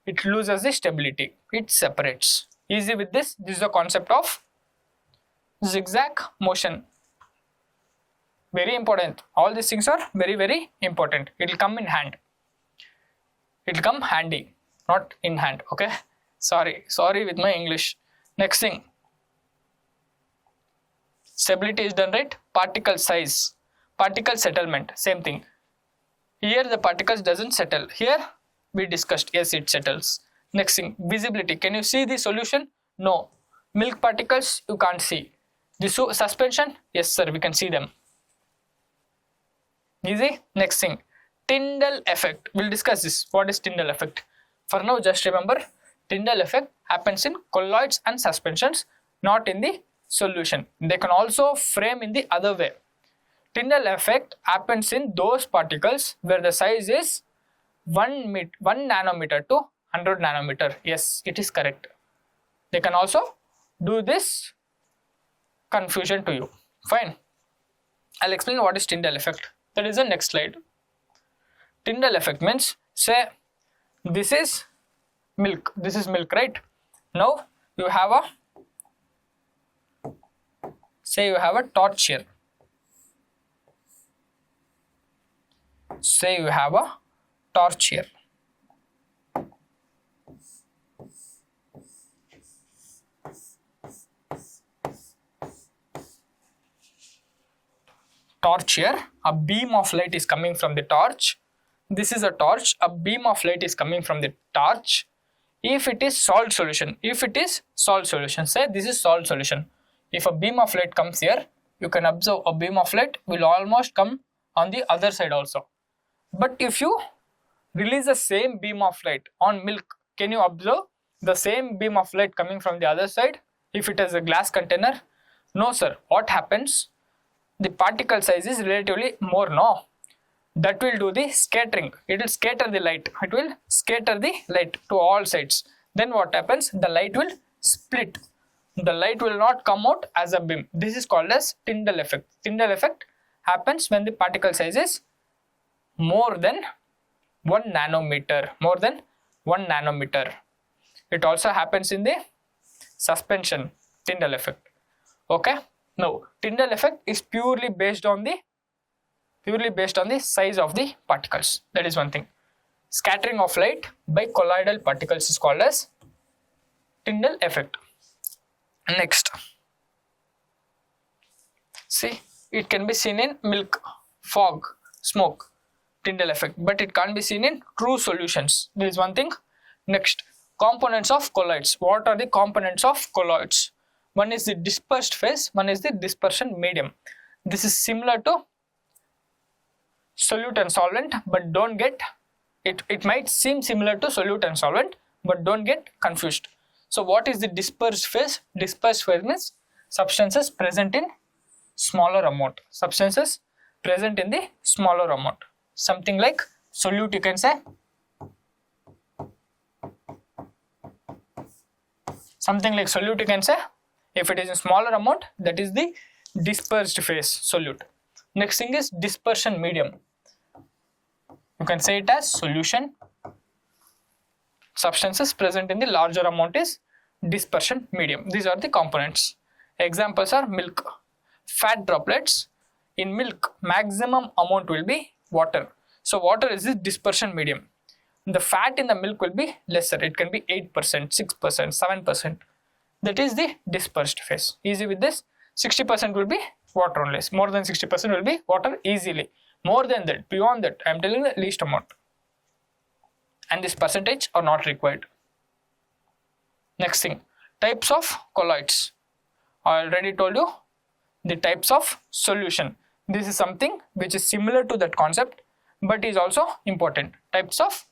Speaker 1: it loses the stability. It separates. Easy with this. This is the concept of zigzag motion. Very important. All these things are very, very important. It will come in hand. It will come handy, not in hand. Okay. Sorry with my English. Next thing. Stability is done, right? Particle size. Particle settlement. Same thing. Here the particles doesn't settle. Here we discussed. Yes, it settles. Next thing. Visibility. Can you see the solution? No. Milk particles you can't see. The suspension? Yes, sir. We can see them. Easy. Next thing. Tyndall effect. We'll discuss this. What is Tyndall effect? For now, just remember, Tyndall effect happens in colloids and suspensions, not in the solution. They can also frame in the other way. Tyndall effect happens in those particles where the size is 1 nanometer to 100 nanometer. Yes, it is correct. They can also do this confusion to you. Fine. I'll explain what is Tyndall effect. That is the next slide. Tyndall effect means, say this is milk. This is milk, right? Now you have a, say you have a torch here. Say you have a torch here. Torch here, a beam of light is coming from the torch. This is a torch, a beam of light is coming from the torch. If it is salt solution, say this is salt solution. If a beam of light comes here, you can observe a beam of light will almost come on the other side also. But if you release the same beam of light on milk, can you observe the same beam of light coming from the other side if it is a glass container? No sir. What happens? The particle size is relatively more, no? That will do the scattering. It will scatter the light. It will scatter the light to all sides. Then what happens? The light will split. The light will not come out as a beam. This is called as Tyndall effect. Tyndall effect happens when the particle size is more than 1 nanometer. More than 1 nanometer. It also happens in the suspension, Tyndall effect. Okay. Now, Tyndall effect is purely based on the size of the particles. That is one thing. Scattering of light by colloidal particles is called as Tyndall effect. Next, see, it can be seen in milk, fog, smoke, Tyndall effect, but it can't be seen in true solutions. There is one thing. Next, components of colloids. What are the components of colloids? One is the dispersed phase, one is the dispersion medium. This is similar to solute and solvent, but don't get it. It might seem similar to solute and solvent, but don't get confused. So what is the dispersed phase? Dispersed phase means substances present in smaller amount. Substances present in the smaller amount. Something like solute, you can say. Something like solute, you can say. If it is in smaller amount, that is the dispersed phase, solute. Next thing is dispersion medium. You can say it as solution. Substances present in the larger amount is dispersion medium. These are the components. Examples are milk. Fat droplets. In milk, maximum amount will be water. So water is the dispersion medium. The fat in the milk will be lesser. It can be 8%, 6%, 7%. That is the dispersed phase. Easy with this. 60% will be water only. More than 60% will be water easily. More than that, beyond that, I am telling the least amount. And this percentage are not required. Next thing, types of colloids. I already told you the types of solution. This is something which is similar to that concept, but is also important. Types of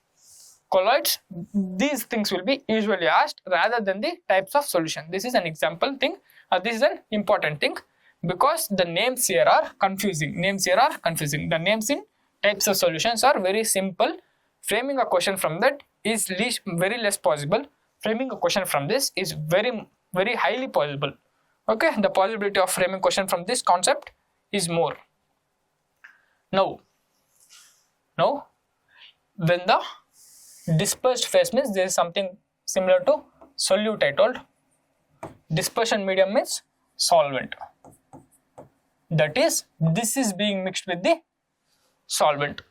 Speaker 1: colloids, these things will be usually asked rather than the types of solution. This is an example thing. This is an important thing because the names here are confusing. The names in types of solutions are very simple. Framing a question from that is very less possible. Framing a question from this is very highly possible. Okay, the possibility of framing question from this concept is more. Now when the dispersed phase means there is something similar to solute, I told. Dispersion medium means solvent. That is, this is being mixed with the solvent.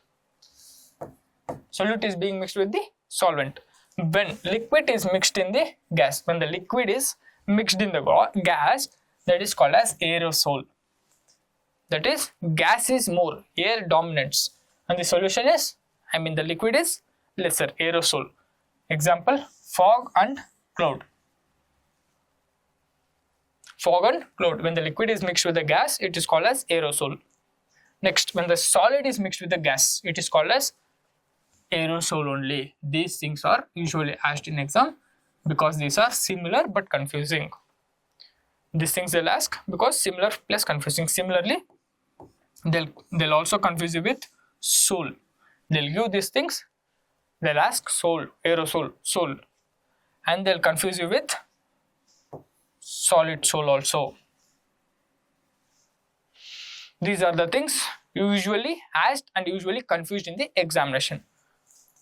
Speaker 1: Solute is being mixed with the solvent. When liquid is mixed in the gas, when the liquid is mixed in the gas, that is called as aerosol. That is, gas is more, air dominates, and the solution is, the liquid is lesser, aerosol. Example, fog and cloud. Fog and cloud, when the liquid is mixed with the gas, it is called as aerosol. Next, when the solid is mixed with the gas, it is called as aerosol only. These things are usually asked in exam because these are similar but confusing. These things they'll ask because similar plus confusing. Similarly, they'll also confuse you with sol. They'll give these things. They'll ask sol, aerosol, sol, and they'll confuse you with solid sol also. These are the things usually asked and usually confused in the examination.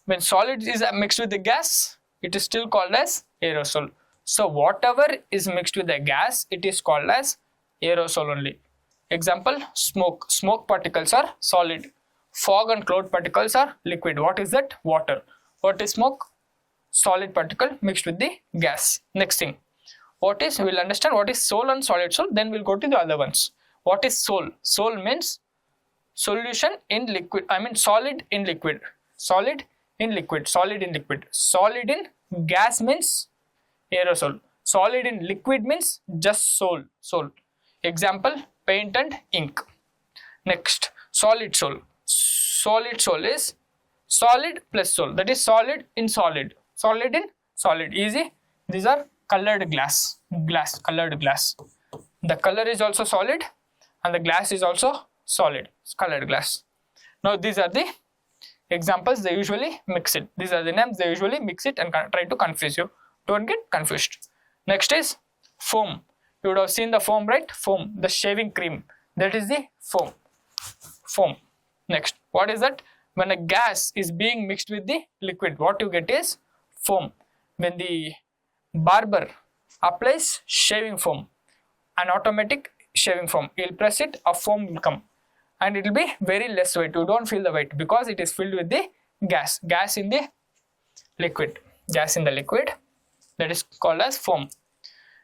Speaker 1: When solid is mixed with the gas, it is still called as aerosol. So whatever is mixed with the gas, it is called as aerosol only. Example, smoke. Smoke particles are solid. Fog and cloud particles are liquid. What is that? Water. What is smoke? Solid particle mixed with the gas. Next thing, what is, we'll understand what is sol and solid sol, then we'll go to the other ones. What is sol? Sol means solution in liquid, I mean solid in liquid. Solid in liquid, solid in liquid. Solid in gas means aerosol. Solid in liquid means just sol. Example, paint and ink. Next, solid sol. Solid sol is solid plus sol, that is solid in solid. Solid in solid. Easy. These are colored glass. Colored glass. The color is also solid and the glass is also solid. Colored glass. Now these are the examples, they usually mix it. These are the names, they usually mix it and try to confuse you. Don't get confused. Next is foam. You would have seen the foam, right? Foam, the shaving cream. That is the foam. Foam. Next, what is that? When a gas is being mixed with the liquid, what you get is foam. When the barber applies shaving foam, an automatic shaving foam, he'll press it, a foam will come and it will be very less weight. You don't feel the weight because it is filled with the gas in the liquid. Gas in the liquid, that is called as foam.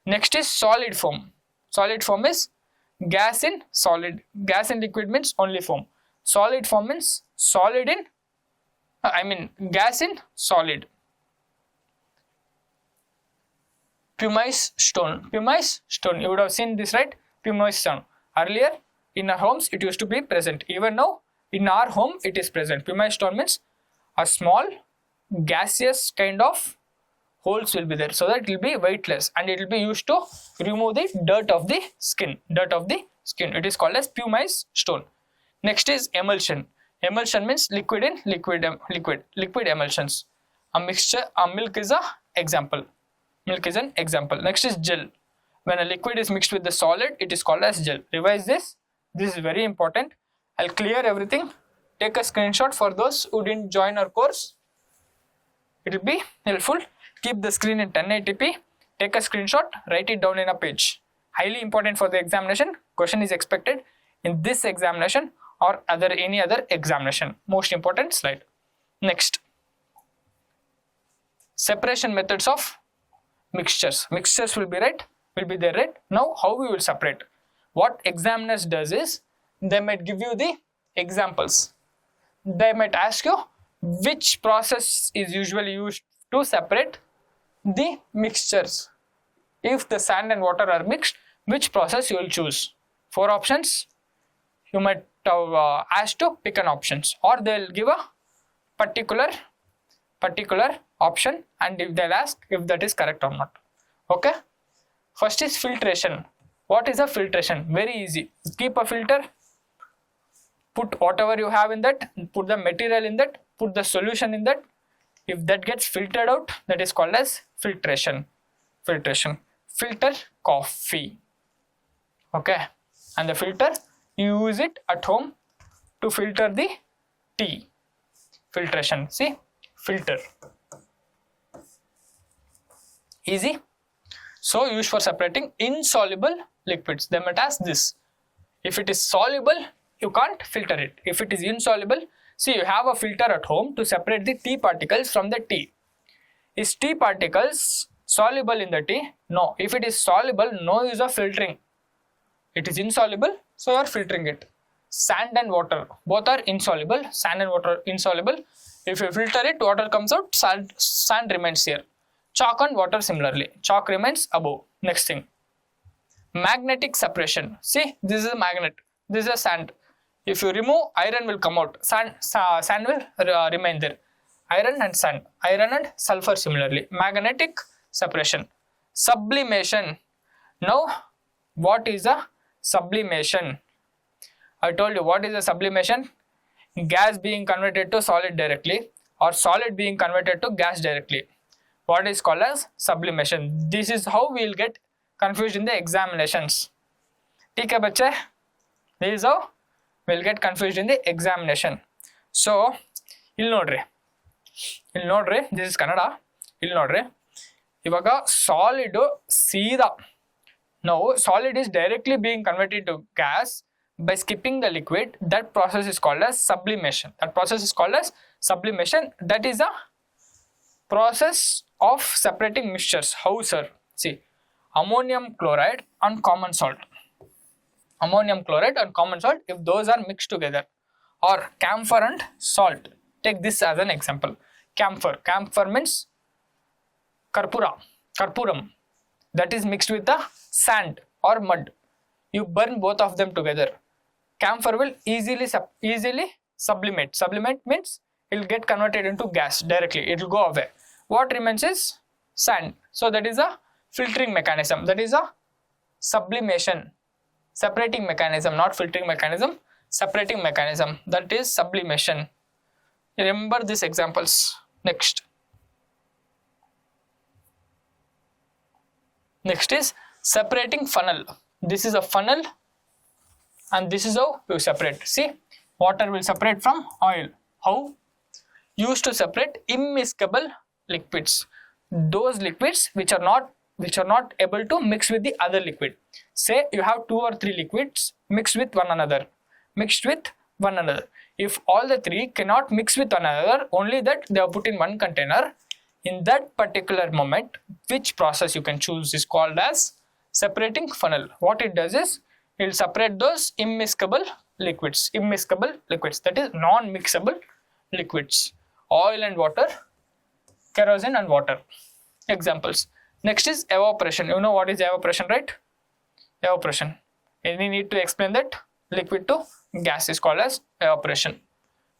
Speaker 1: Next is solid foam. Solid foam is gas in solid. Gas in liquid means only foam. Solid foam means solid in, gas in solid. Pumice stone. Pumice stone, you would have seen this, right? Pumice stone. Earlier in our homes it used to be present. Even now in our home it is present. Pumice stone means a small gaseous kind of holes will be there, so that it will be weightless and it will be used to remove the dirt of the skin. It is called as pumice stone. Next is emulsion. Emulsion means liquid in liquid emulsions. A mixture, a milk is an example. Next is gel. When a liquid is mixed with the solid, it is called as gel. Revise this. This is very important. I'll clear everything. Take a screenshot for those who didn't join our course. It will be helpful. Keep the screen in 1080p. Take a screenshot. Write it down in a page. Highly important for the examination. Question is expected in this examination or any other examination. Most important slide. Next. Separation methods of mixtures. Mixtures will be there, right? Now how we will separate? What examiners does is, they might give you the examples. They might ask you which process is usually used to separate the mixtures. If the sand and water are mixed, which process you will choose? 4 options. You might have asked to pick an options, or they'll give a particular option and if they'll ask if that is correct or not. Okay. First is filtration. What is a filtration? Very easy. Keep a filter, put whatever you have in that, put the material in that, put the solution in that. If that gets filtered out, that is called as filtration. Filter coffee. Okay. And the filter, you use it at home to filter the tea. Filtration. See? Filter. Easy. So used for separating insoluble liquids. They might ask this. If it is soluble, you can't filter it. If it is insoluble, see, you have a filter at home to separate the tea particles from the tea. Is tea particles soluble in the tea? No. If it is soluble, no use of filtering. It is insoluble, so you are filtering it. Sand and water, both are insoluble. Sand and water insoluble. If you filter it, water comes out, sand remains here. Chalk and water similarly. Chalk remains above. Next thing. Magnetic separation. See, this is a magnet. This is a sand. If you remove, iron will come out. Sand will remain there. Iron and sand. Iron and sulfur similarly. Magnetic separation. Sublimation. Now, what is a sublimation? I told you what is a sublimation. Gas being converted to solid directly or solid being converted to gas directly. What is called as sublimation. This is how we will get confused in the examinations. Okay, bache? This is how we will get confused in the examination. So, ಇಲ್ಲಿ ನೋಡ್ರಿ, this is Kannada. ಇಲ್ಲಿ ನೋಡ್ರಿ, ಇವಾಗ solid ಸೀದಾ now solid is directly being converted to gas by skipping the liquid. That process is called as sublimation. That is a process of separating mixtures. How, sir? See, ammonium chloride and common salt, if those are mixed together, or camphor and salt, take this as an example. Camphor means karpuram, that is mixed with the sand or mud. You burn both of them together. Camphor will easily sublimate. Sublimate means it will get converted into gas directly. It will go away. What remains is sand. So that is a filtering mechanism. That is a sublimation. Separating mechanism, not filtering mechanism. Separating mechanism. That is sublimation. Remember these examples. Next is separating funnel. This is a funnel and this is how you separate. See, water will separate from oil. How? Used to separate immiscible liquids, those liquids which are not able to mix with the other liquid. Say you have 2 or 3 liquids mixed with one another. If all the 3 cannot mix with one another, only that they are put in one container. In that particular moment, which process you can choose is called as separating funnel. What it does is it will separate those immiscible liquids, that is non-mixable liquids. Oil and water, kerosene and water. Examples. Next is evaporation. You know what is evaporation, right? Evaporation. Any need to explain that? Liquid to gas is called as evaporation.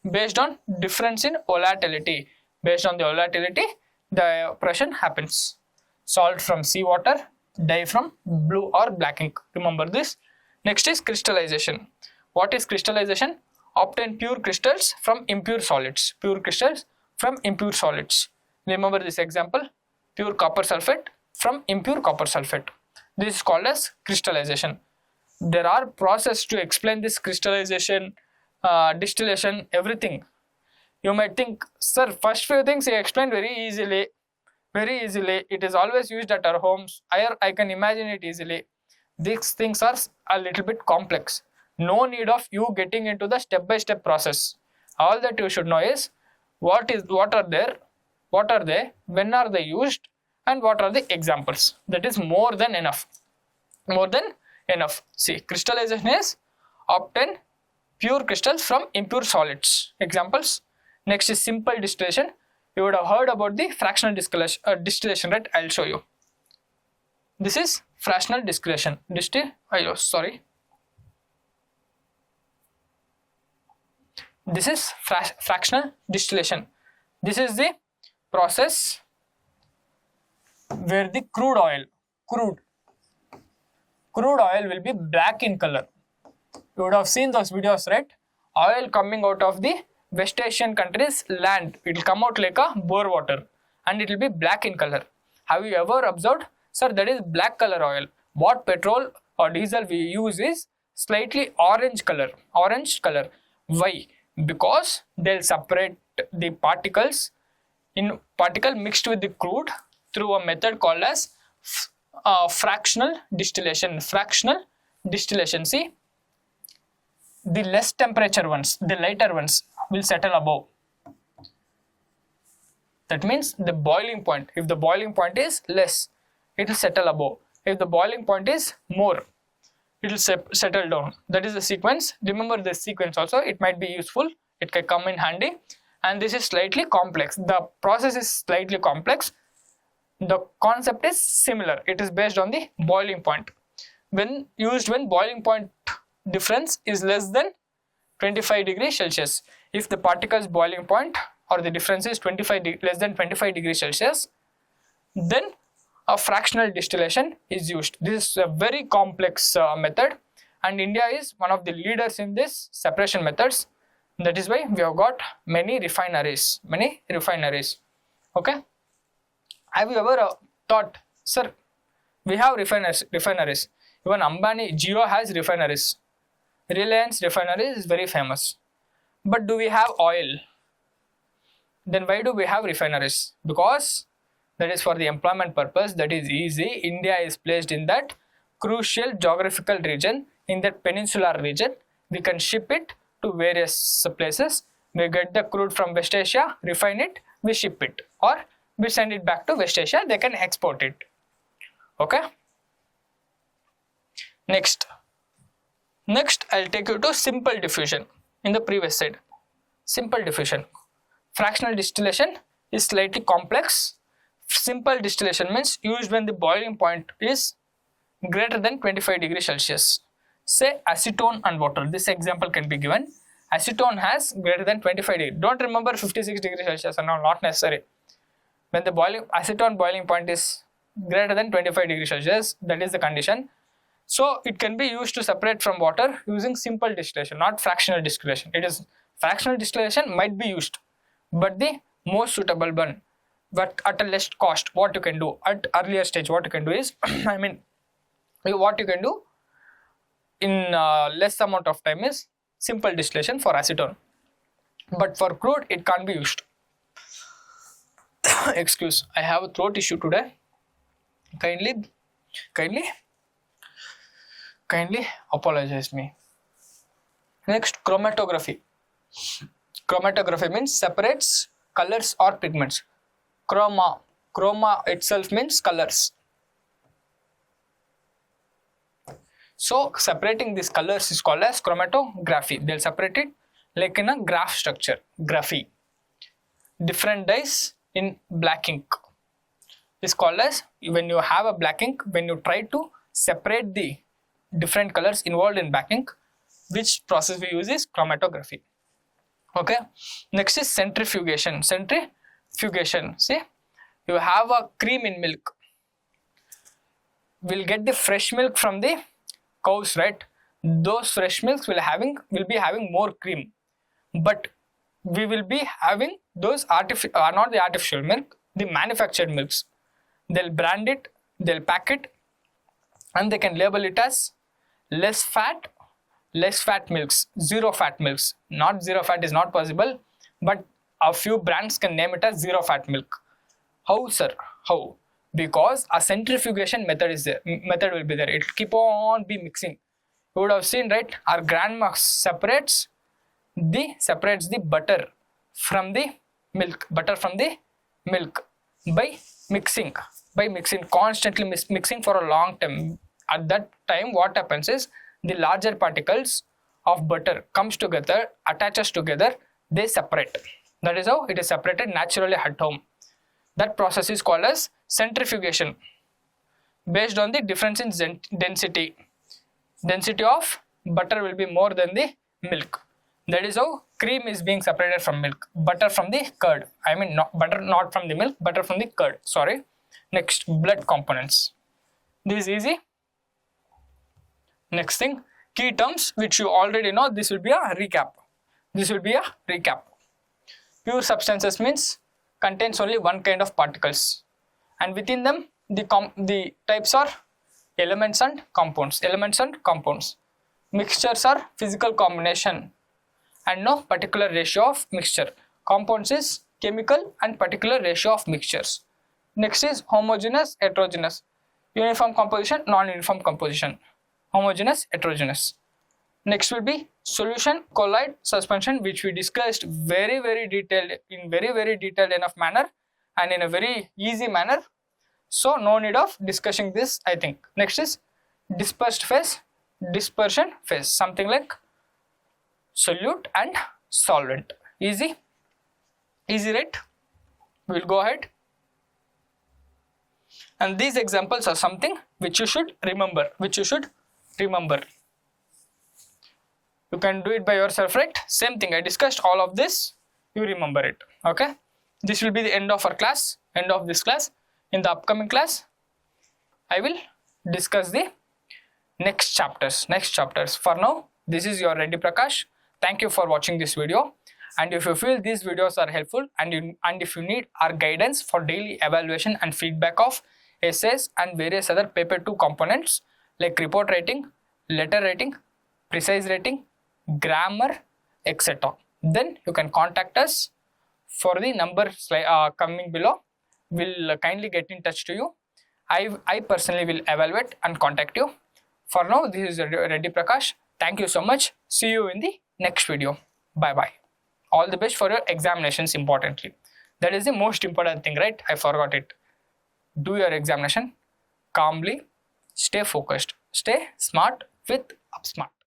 Speaker 1: Based on difference in volatility. Based on the volatility, the evaporation happens. Salt from seawater, dye from blue or black ink. Remember this. Next is crystallization. What is crystallization? Obtain pure crystals from impure solids. Remember this example. Pure copper sulfate from impure copper sulfate. This is called as crystallization. There are processes to explain this crystallization, distillation, everything. You might think, sir, first few things he explained very easily. It is always used at our homes. I can imagine it easily. These things are a little bit complex. No need of you getting into the step-by-step process. All that you should know is what are they, when are they used, and what are the examples. That is more than enough. See, crystallization is obtain pure crystals from impure solids. Examples. Next is simple distillation. You would have heard about the fractional distillation, right? I'll show you. This is fractional distillation. This is fractional distillation. This is the process where the crude oil will be black in color. You would have seen those videos, right? Oil coming out of the West Asian countries land. It will come out like a bore water and it will be black in color. Have you ever observed? Sir, that is black color oil. What petrol or diesel we use is slightly orange color. Why? Because they'll separate the particles in particle mixed with the crude through a method called as fractional distillation. See, the less temperature ones, the lighter ones will settle above. That means the boiling point. If the boiling point is less, it will settle above. If the boiling point is more, it will settle down. That is the sequence. Remember this sequence also. It might be useful. It can come in handy. And this is slightly complex. The process is slightly complex. The concept is similar. It is based on the boiling point. When boiling point difference is less than 25 degrees Celsius. If the particle's boiling point or the difference is less than 25 degrees Celsius, then a fractional distillation is used. This is a very complex method, and India is one of the leaders in this separation methods. That is why we have got many refineries. Okay. Have you ever thought, sir, we have refineries. Even Ambani, Jio has refineries. Reliance refinery is very famous. But do we have oil? Then why do we have refineries? Because that is for the employment purpose, that is easy. India is placed in that crucial geographical region, in that peninsular region. We can ship it to various places. We get the crude from West Asia, refine it, we ship it, or we send it back to West Asia, they can export it. Okay. Next I'll take you to simple diffusion. In the previous slide, simple diffusion. Fractional distillation is slightly complex. Simple distillation means used when the boiling point is greater than 25 degrees Celsius. Say acetone and water. This example can be given. Acetone has greater than 25 degrees. Don't remember 56 degrees Celsius, no, not necessary. When the acetone boiling point is greater than 25 degrees Celsius, that is the condition. So it can be used to separate from water using simple distillation, not fractional distillation. It is fractional distillation might be used, but the most suitable one, but at a less cost. What you can do at earlier stage, what you can do is, what you can do in less amount of time is simple distillation for acetone, but for crude it can't be used. Excuse, I have a throat issue today. Kindly apologize me. Next, chromatography. Chromatography means separates colors or pigments. Chroma itself means colors. So separating these colors is called as chromatography. They'll separate it like in a graph structure, graphy. Different dyes in black ink is called as, when you have a black ink, when you try to separate the different colors involved in black ink, which process we use is chromatography. Okay. Next is centrifugation. Centrifugation. See, you have a cream in milk. We'll get the fresh milk from the cows, right? Those fresh milks will be having more cream, but we will be having those not the artificial milk, the manufactured milks. They'll brand it, they'll pack it, and they can label it as less fat milks, zero fat milks. Not zero fat is not possible, but a few brands can name it as zero fat milk. How, sir? How? Because a centrifugation method is there. Method will be there. It will keep on be mixing. You would have seen, right? Our grandma separates the butter from the milk. By mixing, constantly mixing for a long time. At that time, what happens is the larger particles of butter comes together, attaches together, they separate. That is how it is separated naturally at home. That process is called as centrifugation, based on the difference in density. Density of butter will be more than the milk. That is how cream is being separated from milk. Butter from the curd. Butter not from the milk, butter from the curd. Sorry. Next, blood components. This is easy. Next thing, key terms which you already know. This will be a recap. Pure substances means contains only one kind of particles, and within them the types are elements and compounds. Mixtures are physical combination and no particular ratio of mixture. Compounds is chemical and particular ratio of mixtures. Next is homogeneous, heterogeneous. Uniform composition, non-uniform composition. Homogeneous, heterogeneous. Next will be solution, colloid, suspension, which we discussed very detailed enough manner and in a very easy manner. So no need of discussing this, I think. Next is dispersed phase, dispersion phase, something like solute and solvent. Easy, right? We'll go ahead. And these examples are something which you should remember. You can do it by yourself, right? Same thing, I discussed all of this, you remember it. Okay, this will be the end of our class, end of this class. In the upcoming class, I will discuss the next chapters. For now, this is your Reddy Prakash. Thank you for watching this video. And if you feel these videos are helpful and if you need our guidance for daily evaluation and feedback of essays and various other paper 2 components like report writing, letter writing, precise writing, grammar, etc., then you can contact us for the number coming below. will kindly get in touch to you. I personally will evaluate and contact you. For now, this is Reddy Prakash. Thank you so much. See you in the next video. Bye bye. All the best for your examinations, importantly. That is the most important thing, right? I forgot it. Do your examination calmly. Stay focused. Stay smart with UpSmart.